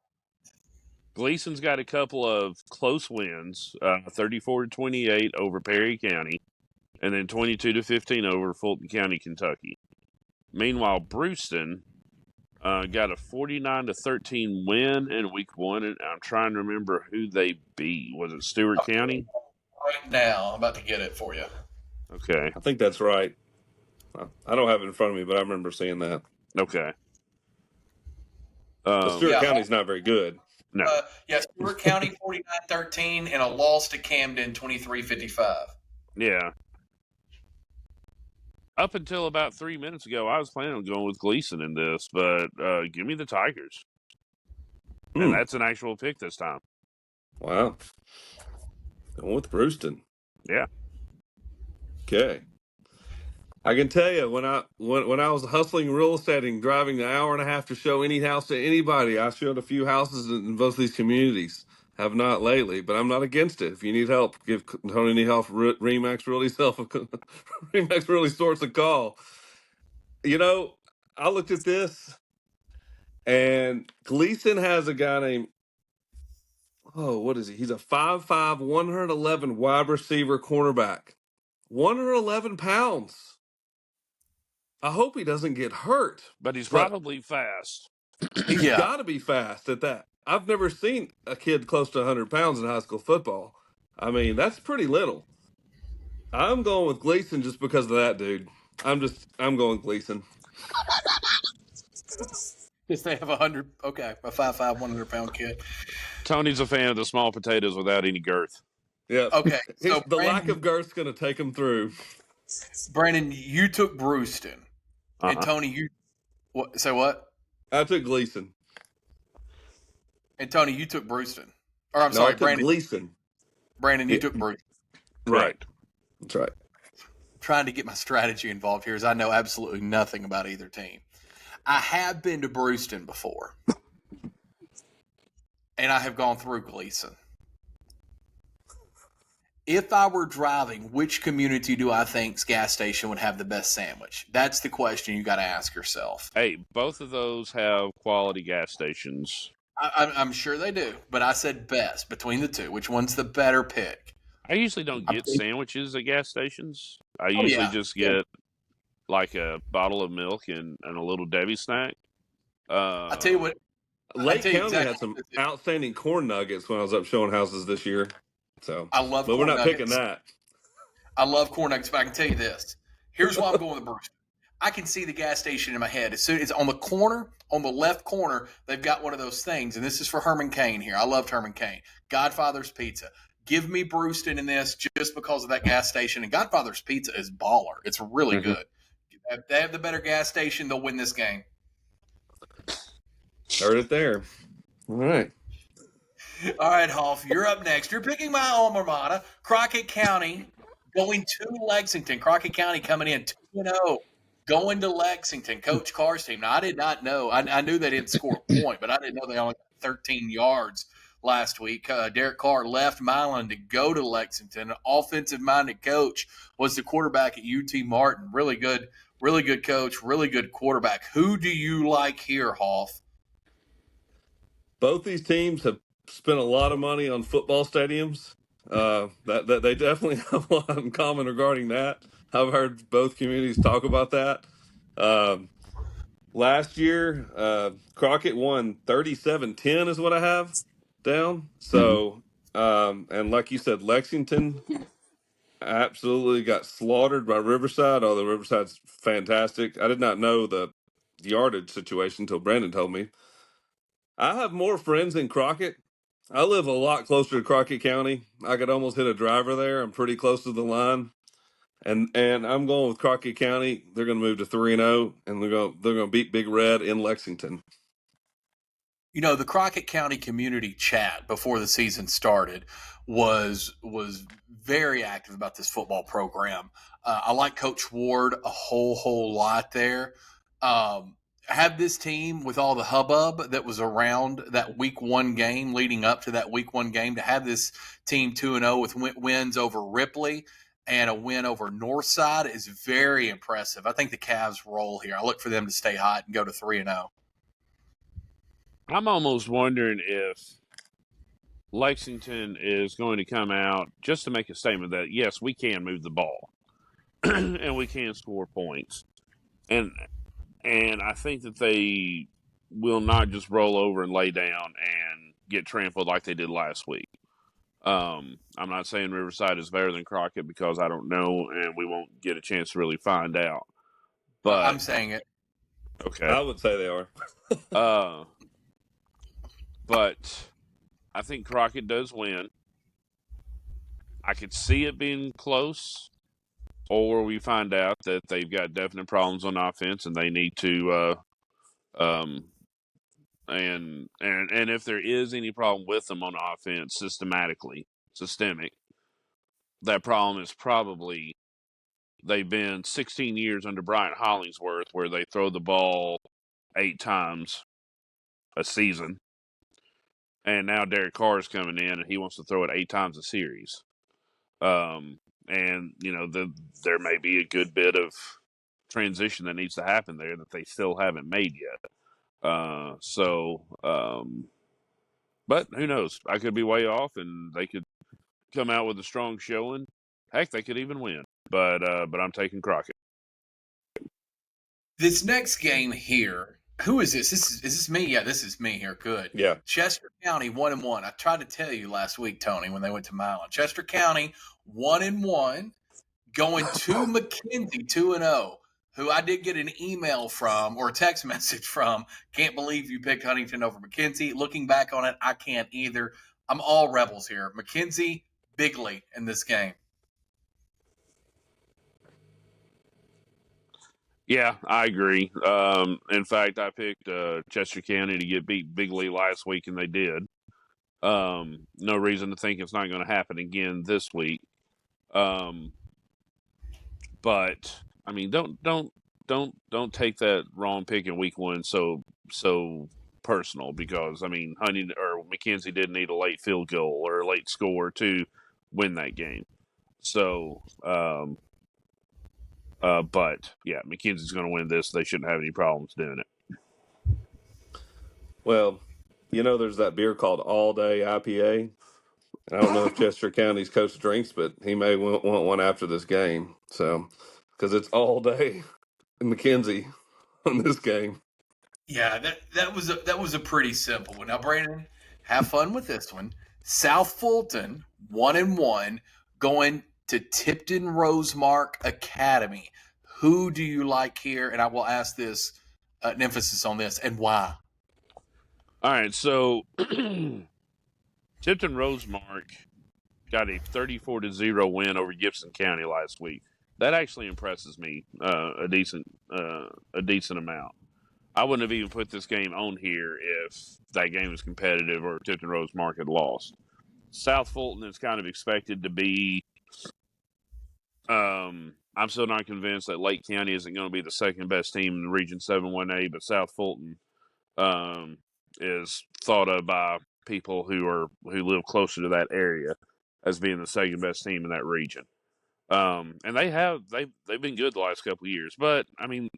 Gleason's got a couple of close wins, 34-28 over Perry County, and then 22-15 over Fulton County, Kentucky. Meanwhile, Brewston got a 49-13 win in week 1, and I'm trying to remember who they beat. Was it Stewart County? Right now, I'm about to get it for you. Okay. I think that's right. I don't have it in front of me, but I remember seeing that. Okay. Stewart County's not very good. No. Stewart County 49-13 and a loss to Camden 23-55. Yeah. Up until about 3 minutes ago, I was planning on going with Gleason in this, but give me the Tigers. And that's an actual pick this time. Wow. Going with Brewston. Yeah. Okay. I can tell you when I was hustling real estate and driving an hour and a half to show any house to anybody, I showed a few houses in both these communities. Have not lately, but I'm not against it. If you need help, give Tony any help. Remax really sorts a call. You know, I looked at this, and Gleason has a guy named what is he? He's a 5'5", 111 wide receiver cornerback, 111 pounds. I hope he doesn't get hurt. But he's probably fast. He's got to be fast at that. I've never seen a kid close to 100 pounds in high school football. I mean, that's pretty little. I'm going with Gleason just because of that, dude. I'm going Gleason. If they have a 5'5", 100-pound kid. Tony's a fan of the small potatoes without any girth. Yeah. Okay. So the lack of girth's going to take him through. Brandon, you took Brewston. And Tony, you say what? I took Gleason. And Tony, you took Brewston. Or I'm sorry, Brandon. Gleason. Brandon, you took Brewston. Right. That's right. Trying to get my strategy involved here as I know absolutely nothing about either team. I have been to Brewston before. And I have gone through Gleason. If I were driving, which community do I think's gas station would have the best sandwich? That's the question you got to ask yourself. Hey, both of those have quality gas stations. I'm sure they do, but I said best between the two. Which one's the better pick? I usually don't get sandwiches at gas stations. I usually just get like a bottle of milk and a little Debbie snack. I tell you what. Lake County had some outstanding corn nuggets when I was up showing houses this year. So I love, but we're not picking that. I love corn nuggets, but I can tell you this. Here's why I'm going with Brewston. I can see the gas station in my head. As soon as on the corner, on the left corner, they've got one of those things, and this is for Herman Cain here. I loved Herman Cain. Godfather's Pizza. Give me Brewston in this just because of that gas station. And Godfather's Pizza is baller. It's really good. If they have the better gas station, they'll win this game. Heard it there. All right. All right, Hoff, you're up next. You're picking my alma mater, Crockett County, going to Lexington. Crockett County coming in 2-0, going to Lexington. Coach Carr's team. Now, I did not know. I knew they didn't score a point, but I didn't know they only got 13 yards last week. Derek Carr left Milan to go to Lexington. An offensive-minded coach was the quarterback at UT Martin. Really good coach, really good quarterback. Who do you like here, Hoff? Both these teams have spent a lot of money on football stadiums. That they definitely have a lot in common regarding that. I've heard both communities talk about that. Um, Last year, Crockett won 37-10 is what I have down. So, and like you said, Lexington absolutely got slaughtered by Riverside, although Riverside's fantastic. I did not know the yardage situation until Brandon told me. I have more friends in Crockett. I live a lot closer to Crockett County. I could almost hit a driver there. I'm pretty close to the line. And I'm going with Crockett County. They're going to move to 3-0, and they're going to beat Big Red in Lexington. You know, the Crockett County community chat before the season started was very active about this football program. I like Coach Ward a whole lot there. Had this team with all the hubbub that was around that week one game leading up to that week one game, to have this team 2-0 with wins over Ripley and a win over Northside is very impressive. I think the Cavs roll here. I look for them to stay hot and go to 3-0. I'm almost wondering if Lexington is going to come out just to make a statement that, yes, we can move the ball and we can score points. And I think that they will not just roll over and lay down and get trampled like they did last week. I'm not saying Riverside is better than Crockett because I don't know, and we won't get a chance to really find out. But I'm saying it. okay, I would say they are. but I think Crockett does win. I could see it being close, or we find out that they've got definite problems on offense and they need to and if there is any problem with them on offense systemic, that problem is probably they've been 16 years under Bryant Hollingsworth where they throw the ball 8 times a season, and now Derek Carr is coming in and he wants to throw it 8 times a series. And you know, there may be a good bit of transition that needs to happen there that they still haven't made yet. But who knows? I could be way off, and they could come out with a strong showing. Heck, they could even win. But I'm taking Crockett. This next game here, who is this? Is this me? Yeah, this is me here. Good. Yeah. Chester County 1-1. I tried to tell you last week, Tony, when they went to Milan. Chester County 1-1, going to McKenzie 2-0. Who I did get an email from or a text message from. Can't believe you picked Huntington over McKenzie. Looking back on it, I can't either. I'm all Rebels here. McKenzie, bigly in this game. Yeah, I agree. In fact, I picked Chester County to get beat bigly last week, and they did. No reason to think it's not going to happen again this week. But I mean, don't take that wrong pick in week one so personal, because I mean, Huntington or McKenzie did need a late field goal or a late score to win that game. So, but yeah, McKenzie's going to win this. They shouldn't have any problems doing it. Well, you know, there's that beer called All Day IPA. I don't know if Chester County's coach drinks, but he may want one after this game. So, because it's all day in McKenzie on this game. Yeah, that was a pretty simple one. Now, Brandon, have fun with this one. South Fulton 1-1, going to Tipton Rosemark Academy. Who do you like here? And I will ask this an emphasis on this, and why? All right, so Tipton Rosemark got a 34-0 win over Gibson County last week. That actually impresses me a decent amount. I wouldn't have even put this game on here if that game was competitive or Tipton Rosemark had lost. South Fulton is kind of expected to be. I'm still not convinced that Lake County isn't going to be the second best team in the Region 7-1A, but South Fulton is thought of by people who live closer to that area as being the second best team in that region. And they've been good the last couple of years, but I mean,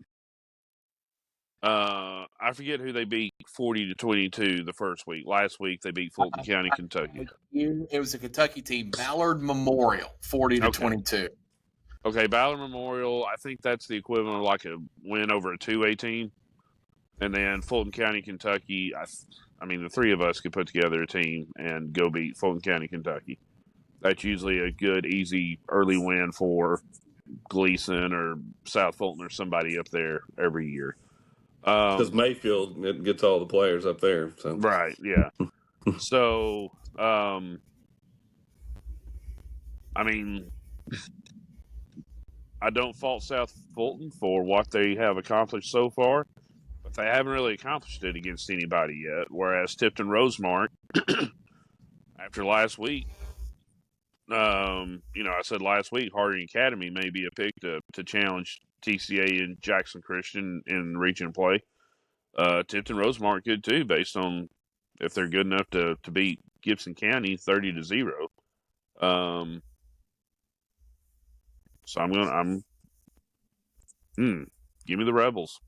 I forget who they beat 40-22 the first week. Last week they beat Fulton County, Kentucky. It was a Kentucky team, Ballard Memorial, 40-22. Okay, Ballard Memorial. I think that's the equivalent of like a win over a 2A team. And then Fulton County, Kentucky. I mean, the three of us could put together a team and go beat Fulton County, Kentucky. That's usually a good, easy early win for Gleason or South Fulton or somebody up there every year. Because Mayfield it gets all the players up there. So Right, yeah. So, I mean, I don't fault South Fulton for what they have accomplished so far, but they haven't really accomplished it against anybody yet. Whereas Tipton Rosemark, after last week, I said last week Harding Academy may be a pick to challenge TCA and Jackson Christian in region play. Tipton Rosemark could too, based on if they're good enough to beat Gibson County 30-0. So give me the Rebels,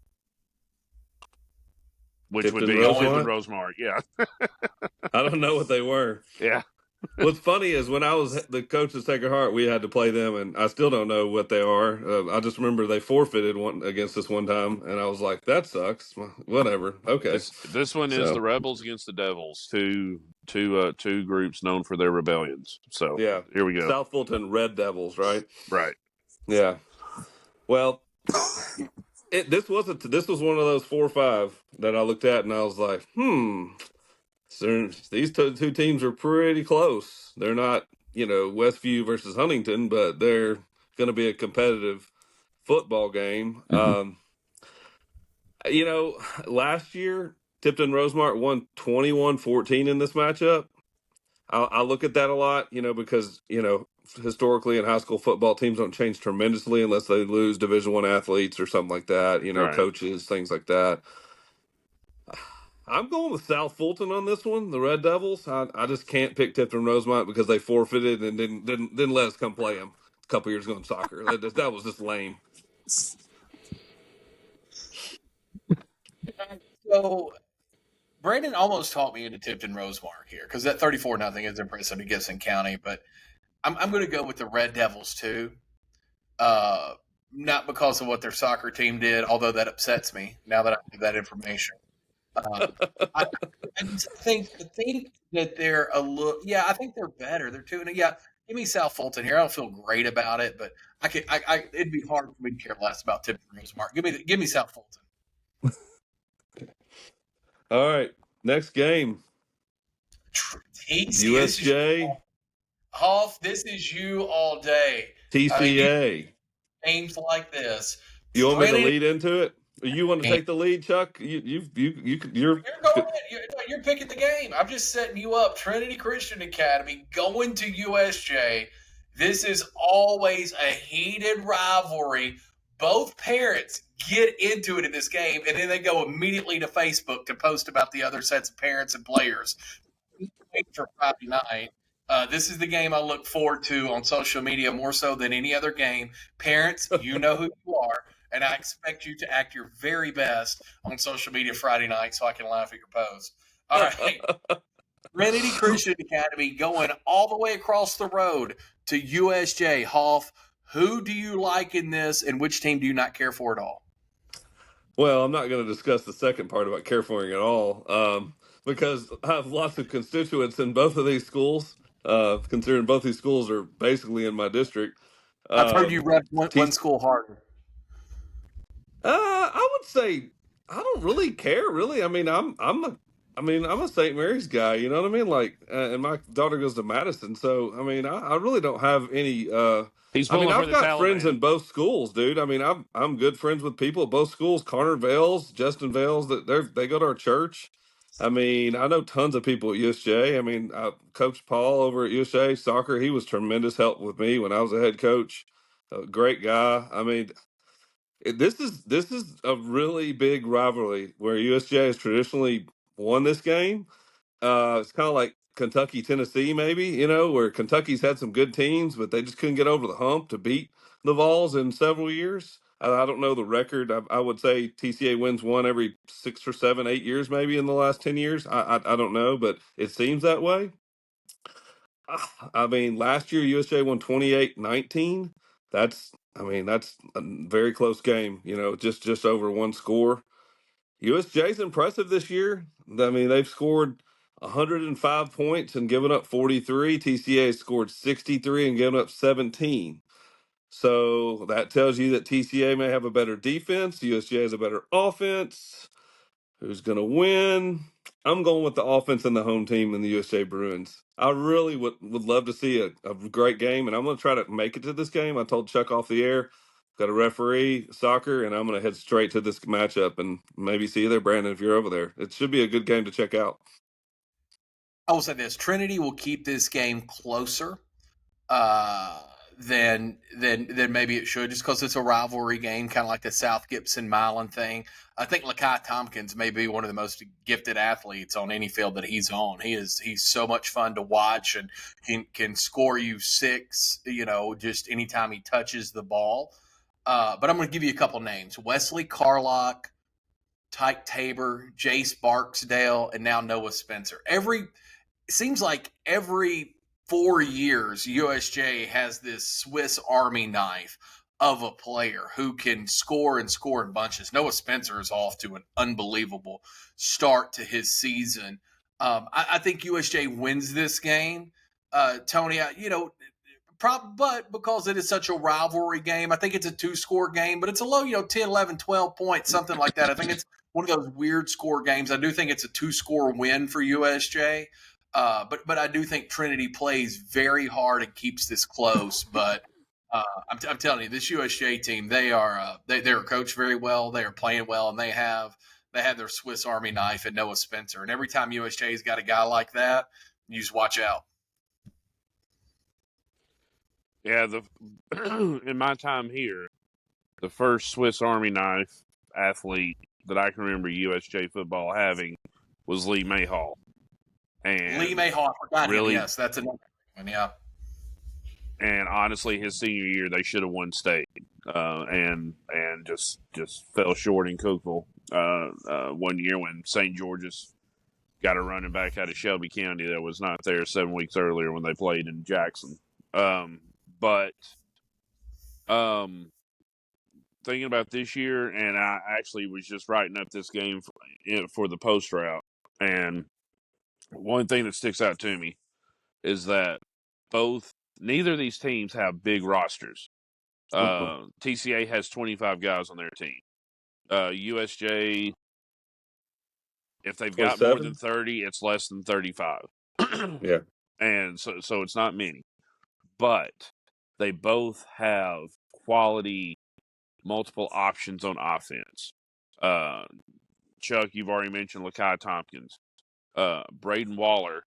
which Tipton would be Rosemark? Rosemark. Yeah, I don't know what they were. yeah. What's funny is when I was the coach at Sacred Heart, we had to play them, and I still don't know what they are. I just remember they forfeited one against us one time, and I was like, "That sucks." Whatever. Okay. This one is the Rebels against the Devils, two groups known for their rebellions. So yeah, here we go. South Fulton Red Devils, right? Right. Yeah. Well, this was one of those 4 or 5 that I looked at, and I was like, So these two teams are pretty close. They're not, Westview versus Huntington, but they're going to be a competitive football game. Last year, Tipton Rosemark won 21-14 in this matchup. I look at that a lot, because, historically in high school football, teams don't change tremendously unless they lose Division I athletes or something like that, Right. Coaches, things like that. I'm going with South Fulton on this one, the Red Devils. I just can't pick Tipton Rosemont because they forfeited and didn't let us come play them a couple years ago in soccer. That was just lame. So Brandon almost taught me into Tipton Rosemark here because that 34-0 is impressive to Gibson County, but I'm going to go with the Red Devils too. Not because of what their soccer team did, although that upsets me now that I have that information. I think that they're a little. Yeah, I think they're better. They're two. Yeah, give me South Fulton here. I don't feel great about it, but it'd be hard for me to care less about Tipton Rosemark. Give me South Fulton. All right, next game. USJ. Hoff, this is you all day. TCA. Games like this. You want me to lead into it? You want to take the lead, Chuck? You're picking the game. I'm just setting you up. Trinity Christian Academy going to USJ. This is always a heated rivalry. Both parents get into it in this game, and then they go immediately to Facebook to post about the other sets of parents and players. Wait for Friday night. This is the game I look forward to on social media more so than any other game. Parents, you know who you are. And I expect you to act your very best on social media Friday night so I can laugh at your post. All right. Trinity Christian Academy going all the way across the road to USJ. Hoff, who do you like in this and which team do you not care for at all? Well, I'm not going to discuss the second part about care for at all because I have lots of constituents in both of these schools, considering both these schools are basically in my district. I've heard you rep one school harder. I would say I don't really care. Really, I mean, I'm a St. Mary's guy. You know what I mean? Like, and my daughter goes to Madison, so I mean, I really don't have any. I've got friends in both schools, dude. I mean, I'm good friends with people at both schools. Connor Vales, Justin Vales, they go to our church. I mean, I know tons of people at USJ. I mean, Coach Paul over at USJ soccer, he was tremendous help with me when I was a head coach. A great guy. I mean. This is a really big rivalry where USJ has traditionally won this game. It's kind of like Kentucky, Tennessee, maybe, where Kentucky's had some good teams, but they just couldn't get over the hump to beat the Vols in several years. I don't know the record. I would say TCA wins one every 6 or 7, 8 years, maybe in the last 10 years. I don't know, but it seems that way. I mean, last year USJ won 28-19. That's a very close game. Just over one score. USJ's impressive this year. I mean, they've scored 105 points and given up 43. TCA scored 63 and given up 17. So that tells you that TCA may have a better defense. USJ has a better offense. Who's going to win? I'm going with the offense and the home team and the USJ Bruins. I really would love to see a great game, and I'm going to try to make it to this game. I told Chuck off the air, got a referee, soccer, and I'm going to head straight to this matchup and maybe see you there, Brandon, if you're over there. It should be a good game to check out. I will say this: Trinity will keep this game closer uh, than maybe it should, just because it's a rivalry game, kind of like the South Gibson Milan thing. I think Lakai Tompkins may be one of the most gifted athletes on any field that he's on. He's so much fun to watch, and he can score you six, just anytime he touches the ball. But I'm going to give you a couple names: Wesley Carlock, Tyke Tabor, Jace Barksdale, and now Noah Spencer. It seems like every 4 years, USJ has this Swiss Army knife of a player who can score and score in bunches. Noah Spencer is off to an unbelievable start to his season. I think USJ wins this game. Tony, but because it is such a rivalry game, I think it's a 2-score game, but it's a low, 10, 11, 12 points, something like that. I think it's one of those weird score games. I do think it's a 2-score win for USJ. But I do think Trinity plays very hard and keeps this close. But I'm telling you, this USJ team, they're coached very well. They are playing well, and they have their Swiss Army knife and Noah Spencer. And every time USJ's got a guy like that, you just watch out. Yeah, in my time here, the first Swiss Army knife athlete that I can remember USJ football having was Lee Mayhall. And Lee Mayhall, I forgot him. Yes, that's another one. Yeah. And honestly, his senior year, they should have won state, and just fell short in Cookeville 1 year when St. George's got a running back out of Shelby County that was not there 7 weeks earlier when they played in Jackson. But thinking about this year, and I actually was just writing up this game for the post route, and one thing that sticks out to me is that neither of these teams have big rosters. TCA has 25 guys on their team. USJ, if they've got 27? more than 30, it's less than 35. Yeah. And so it's not many. But they both have quality, multiple options on offense. Chuck, you've already mentioned Lakai Tompkins. Braden Waller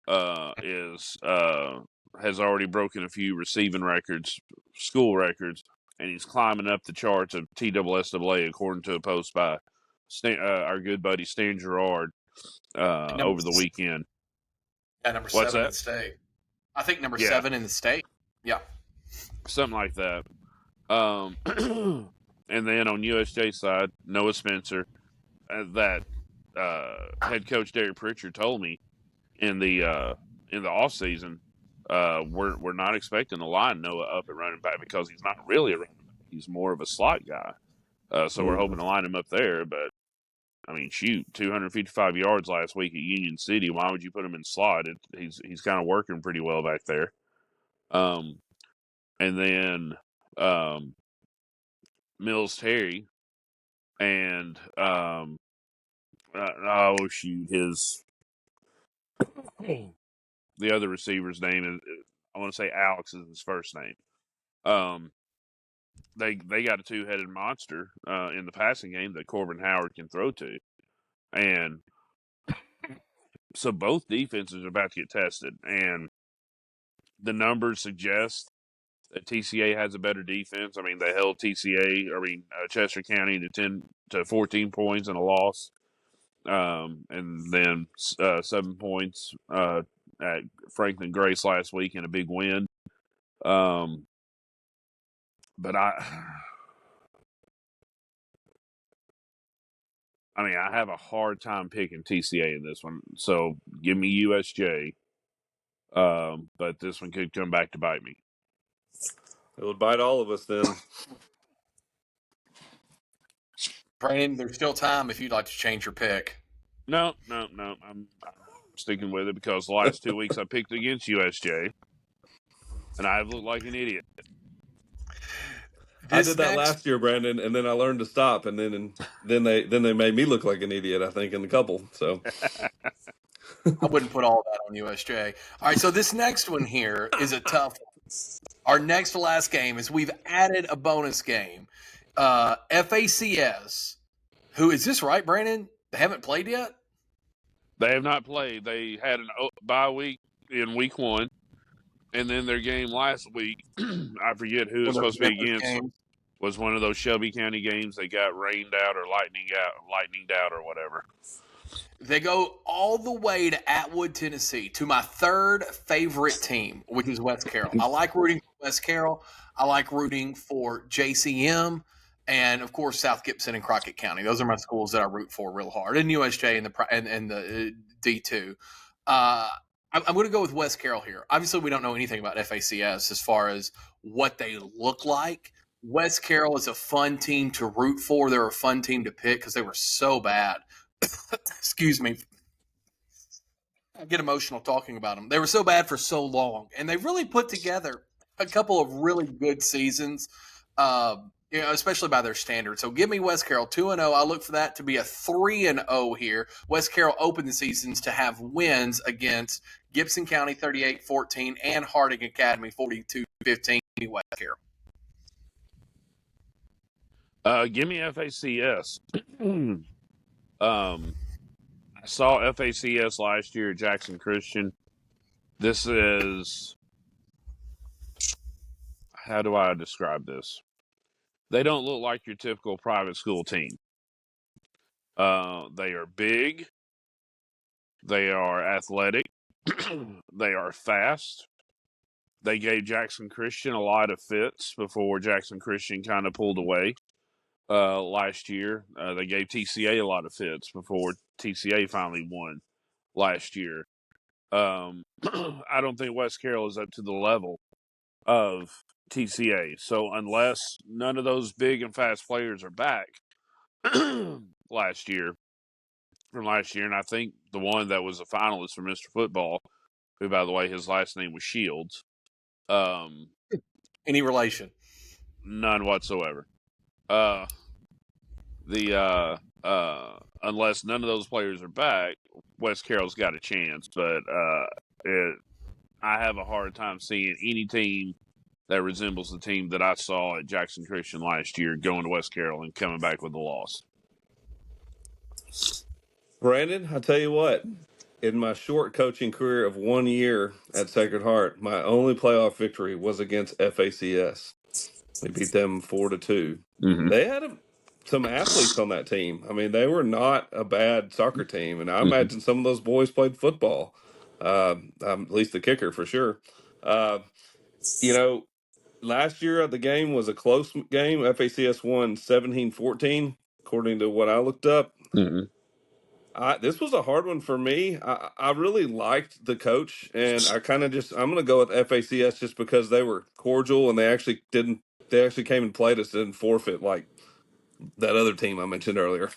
has already broken a few receiving records, school records, and he's climbing up the charts of TSSAA according to a post by our good buddy Stan Gerard over the weekend. Yeah, number 7 in the state. I think number 7 in the state. Yeah. Something like that. And then on USJ side, Noah Spencer, that head coach Derek Pritchard told me in the off season, we're not expecting to line Noah up at running back because he's not really a running back. He's more of a slot guy. So we're hoping to line him up there. But I mean, shoot, 255 yards last week at Union City. Why would you put him in slot? He's kind of working pretty well back there. And then Mills Terry and the other receiver's name is, I want to say Alex is his first name. They got a two-headed monster in the passing game that Corbin Howard can throw to, and so both defenses are about to get tested, and the numbers suggest that TCA has a better defense. I mean, they held Chester County to 14 points in a loss, and then 7 points at Franklin Grace last week in a big win. But I mean, I have a hard time picking TCA in this one. So give me USJ. But this one could come back to bite me. It would bite all of us then. Brandon, there's still time if you'd like to change your pick. No. I'm sticking with it because the last 2 weeks I picked against USJ, and I've looked like an idiot. I did that last year, Brandon, and then I learned to stop, and then they made me look like an idiot, I think, in the couple. So I wouldn't put all that on USJ. All right, so this next one here is a tough one. Our next to last game is we've added a bonus game. FACS, who is this right, Brandon? They haven't played yet? They have not played. They had an bye week in week 1, and then their game last week, I forget who it's supposed to be against, was one of those Shelby County games that got rained out or lightninged out or whatever. They go all the way to Atwood, Tennessee, to my third favorite team, which is West Carroll. I like rooting for West Carroll. I like rooting for JCM. And, of course, South Gibson and Crockett County. Those are my schools that I root for real hard. And USJ and the D2. I'm going to go with West Carroll here. Obviously, we don't know anything about FACS as far as what they look like. West Carroll is a fun team to root for. They're a fun team to pick because they were so bad. Excuse me. I get emotional talking about them. They were so bad for so long. And they really put together a couple of really good seasons. Especially by their standards. So give me West Carroll 2-0. I look for that to be a 3-0 here. West Carroll opened the seasons to have wins against Gibson County 38-14 and Harding Academy 42-15. West Carroll. Give me FACS. I saw FACS last year at Jackson Christian. This is, how do I describe this? They don't look like your typical private school team. They are big. They are athletic. They are fast. They gave Jackson Christian a lot of fits before Jackson Christian kind of pulled away last year. They gave TCA a lot of fits before TCA finally won last year. I don't think West Carroll is up to the level of TCA. So unless none of those big and fast players are back from last year, and I think the one that was a finalist for Mr. Football, who, by the way, his last name was Shields. Any relation? None whatsoever. Unless none of those players are back, West Carroll's got a chance. But I have a hard time seeing any team that resembles the team that I saw at Jackson Christian last year going to West Carroll and coming back with a loss. Brandon, I tell you what, in my short coaching career of 1 year at Sacred Heart, my only playoff victory was against FACS. We beat them 4-2. Mm-hmm. They had some athletes on that team. I mean, they were not a bad soccer team, and I imagine some of those boys played football. At least the kicker for sure. Last year the game was a close game. FACS won 17-14, according to what I looked up. Mm-hmm. This was a hard one for me. I really liked the coach, and I'm going to go with FACS just because they were cordial and they actually came and played us and forfeit like that other team I mentioned earlier.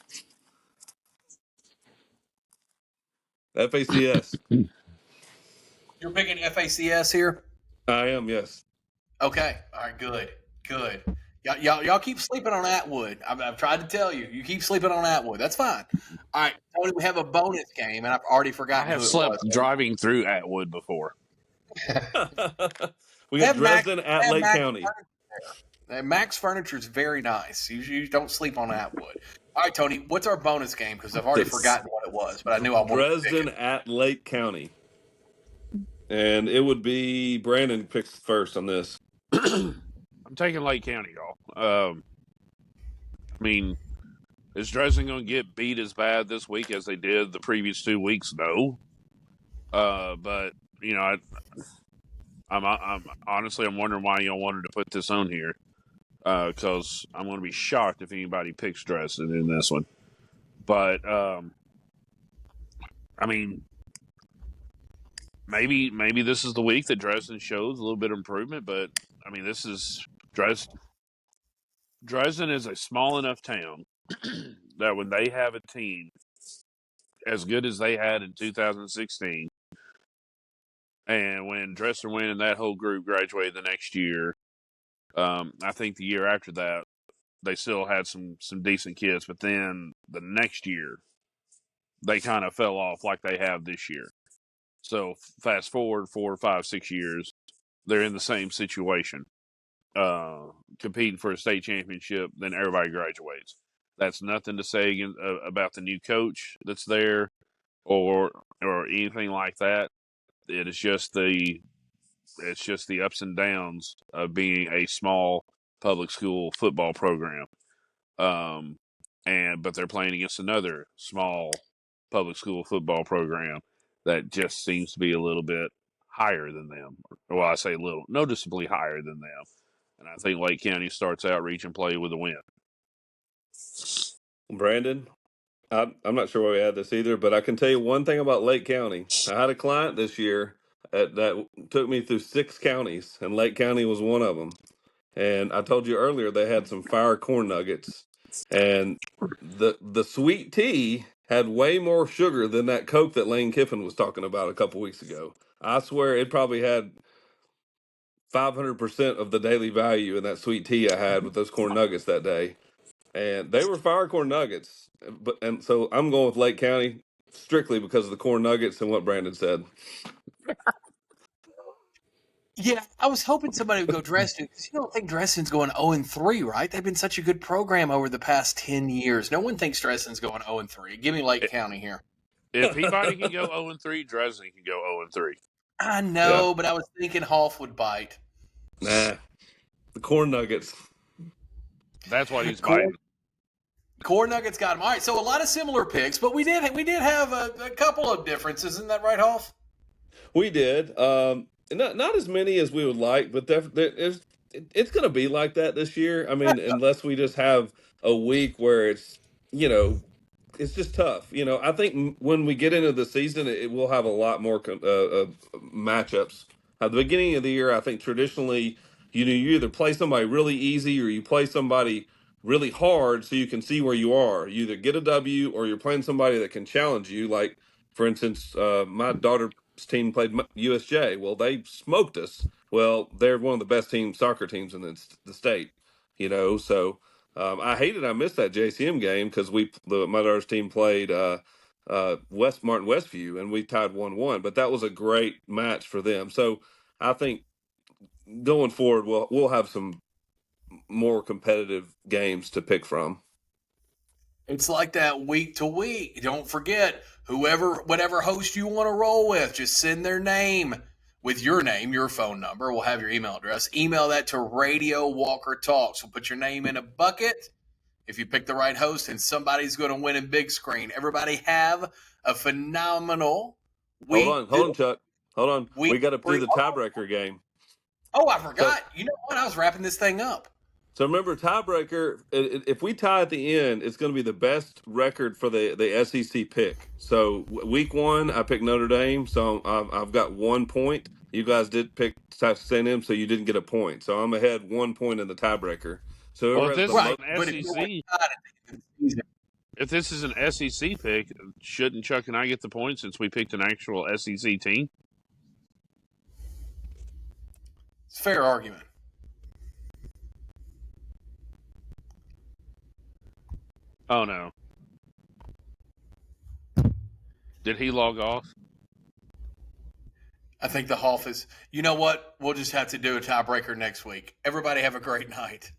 FACS. You're picking FACS here? I am, yes. Okay. All right, good. Y'all keep sleeping on Atwood. I've tried to tell you. You keep sleeping on Atwood. That's fine. All right, Tony, we have a bonus game, and I've already forgotten. I have slept driving through Atwood before. We got Dresden at Lake County. Max Furniture is very nice. You don't sleep on Atwood. All right, Tony, what's our bonus game? Because I've already forgotten what it was, but I knew I wanted Dresden at Lake County. And it would be Brandon picks first on this. I'm taking Lake County, y'all. I mean, is Dresden going to get beat as bad this week as they did the previous 2 weeks? No. But I'm honestly, I'm wondering why y'all wanted to put this on here. Because I'm going to be shocked if anybody picks Dresden in this one. But I mean, maybe this is the week that Dresden shows a little bit of improvement. But I mean, this is Dresden. Dresden is a small enough town that when they have a team as good as they had in 2016, and when Dresden Wynn and that whole group graduated the next year, I think the year after that they still had some decent kids, but then the next year they kind of fell off like they have this year. So fast forward 4 or 5, 6 years, they're in the same situation, competing for a state championship. Then everybody graduates. That's nothing to say about the new coach that's there, or anything like that. It is just the ups and downs of being a small public school football program. But they're playing against another small public school football program that just seems to be a little bit higher than them. Well, I say a little, noticeably higher than them. And I think Lake County starts out reach and play with a win. Brandon, I'm not sure why we had this either, but I can tell you one thing about Lake County. I had a client this year that took me through 6 counties, and Lake County was one of them. And I told you earlier they had some fire corn nuggets, and the sweet tea had way more sugar than that Coke that Lane Kiffin was talking about a couple weeks ago. I swear it probably had 500% of the daily value in that sweet tea I had with those corn nuggets that day, and they were fire corn nuggets. And so I'm going with Lake County strictly because of the corn nuggets and what Brandon said. Yeah, I was hoping somebody would go Dresden because you don't think Dresden's going 0-3, right? They've been such a good program over the past 10 years. No one thinks Dresden's going 0-3. Give me Lake County here. If Peabody can go 0-3, Dresden can go 0-3. I know, but I was thinking Hoff would bite. Nah, the corn nuggets. That's why he's biting. Corn Nuggets got him. All right, so a lot of similar picks, but we did have a couple of differences. Isn't that right, Hoff? We did. Not as many as we would like, but it's going to be like that this year. I mean, unless we just have a week where it's, it's just tough. I think when we get into the season, it will have a lot more matchups. At the beginning of the year, I think traditionally, you either play somebody really easy or you play somebody really hard so you can see where you are. You either get a W or you're playing somebody that can challenge you. Like, for instance, my daughter's team played USJ. Well, they smoked us. Well, they're one of the best soccer teams in the state, so I hated I missed that JCM game because my daughter's team played Martin Westview, and we tied 1-1. But that was a great match for them. So I think going forward, we'll have some more competitive games to pick from. It's like that week to week. Don't forget, whatever host you want to roll with, just send their name with your name, your phone number. We'll have your email address. Email that to Radio Walker Talks. We'll put your name in a bucket. If you pick the right host, and somebody's going to win in big screen. Everybody have a phenomenal week. Hold on, Chuck. Hold on. We got to do the tiebreaker game. Oh, I forgot. So, you know what? I was wrapping this thing up. So remember, tiebreaker, if we tie at the end, it's going to be the best record for the SEC pick. So week 1, I picked Notre Dame, so I've got 1 point. You guys did pick Texas A&M, so you didn't get a point. So I'm ahead 1 point in the tiebreaker. So if this is an SEC pick, shouldn't Chuck and I get the point since we picked an actual SEC team? It's a fair argument. Oh, no. Did he log off? I think the Hoff is. You know what? We'll just have to do a tiebreaker next week. Everybody have a great night.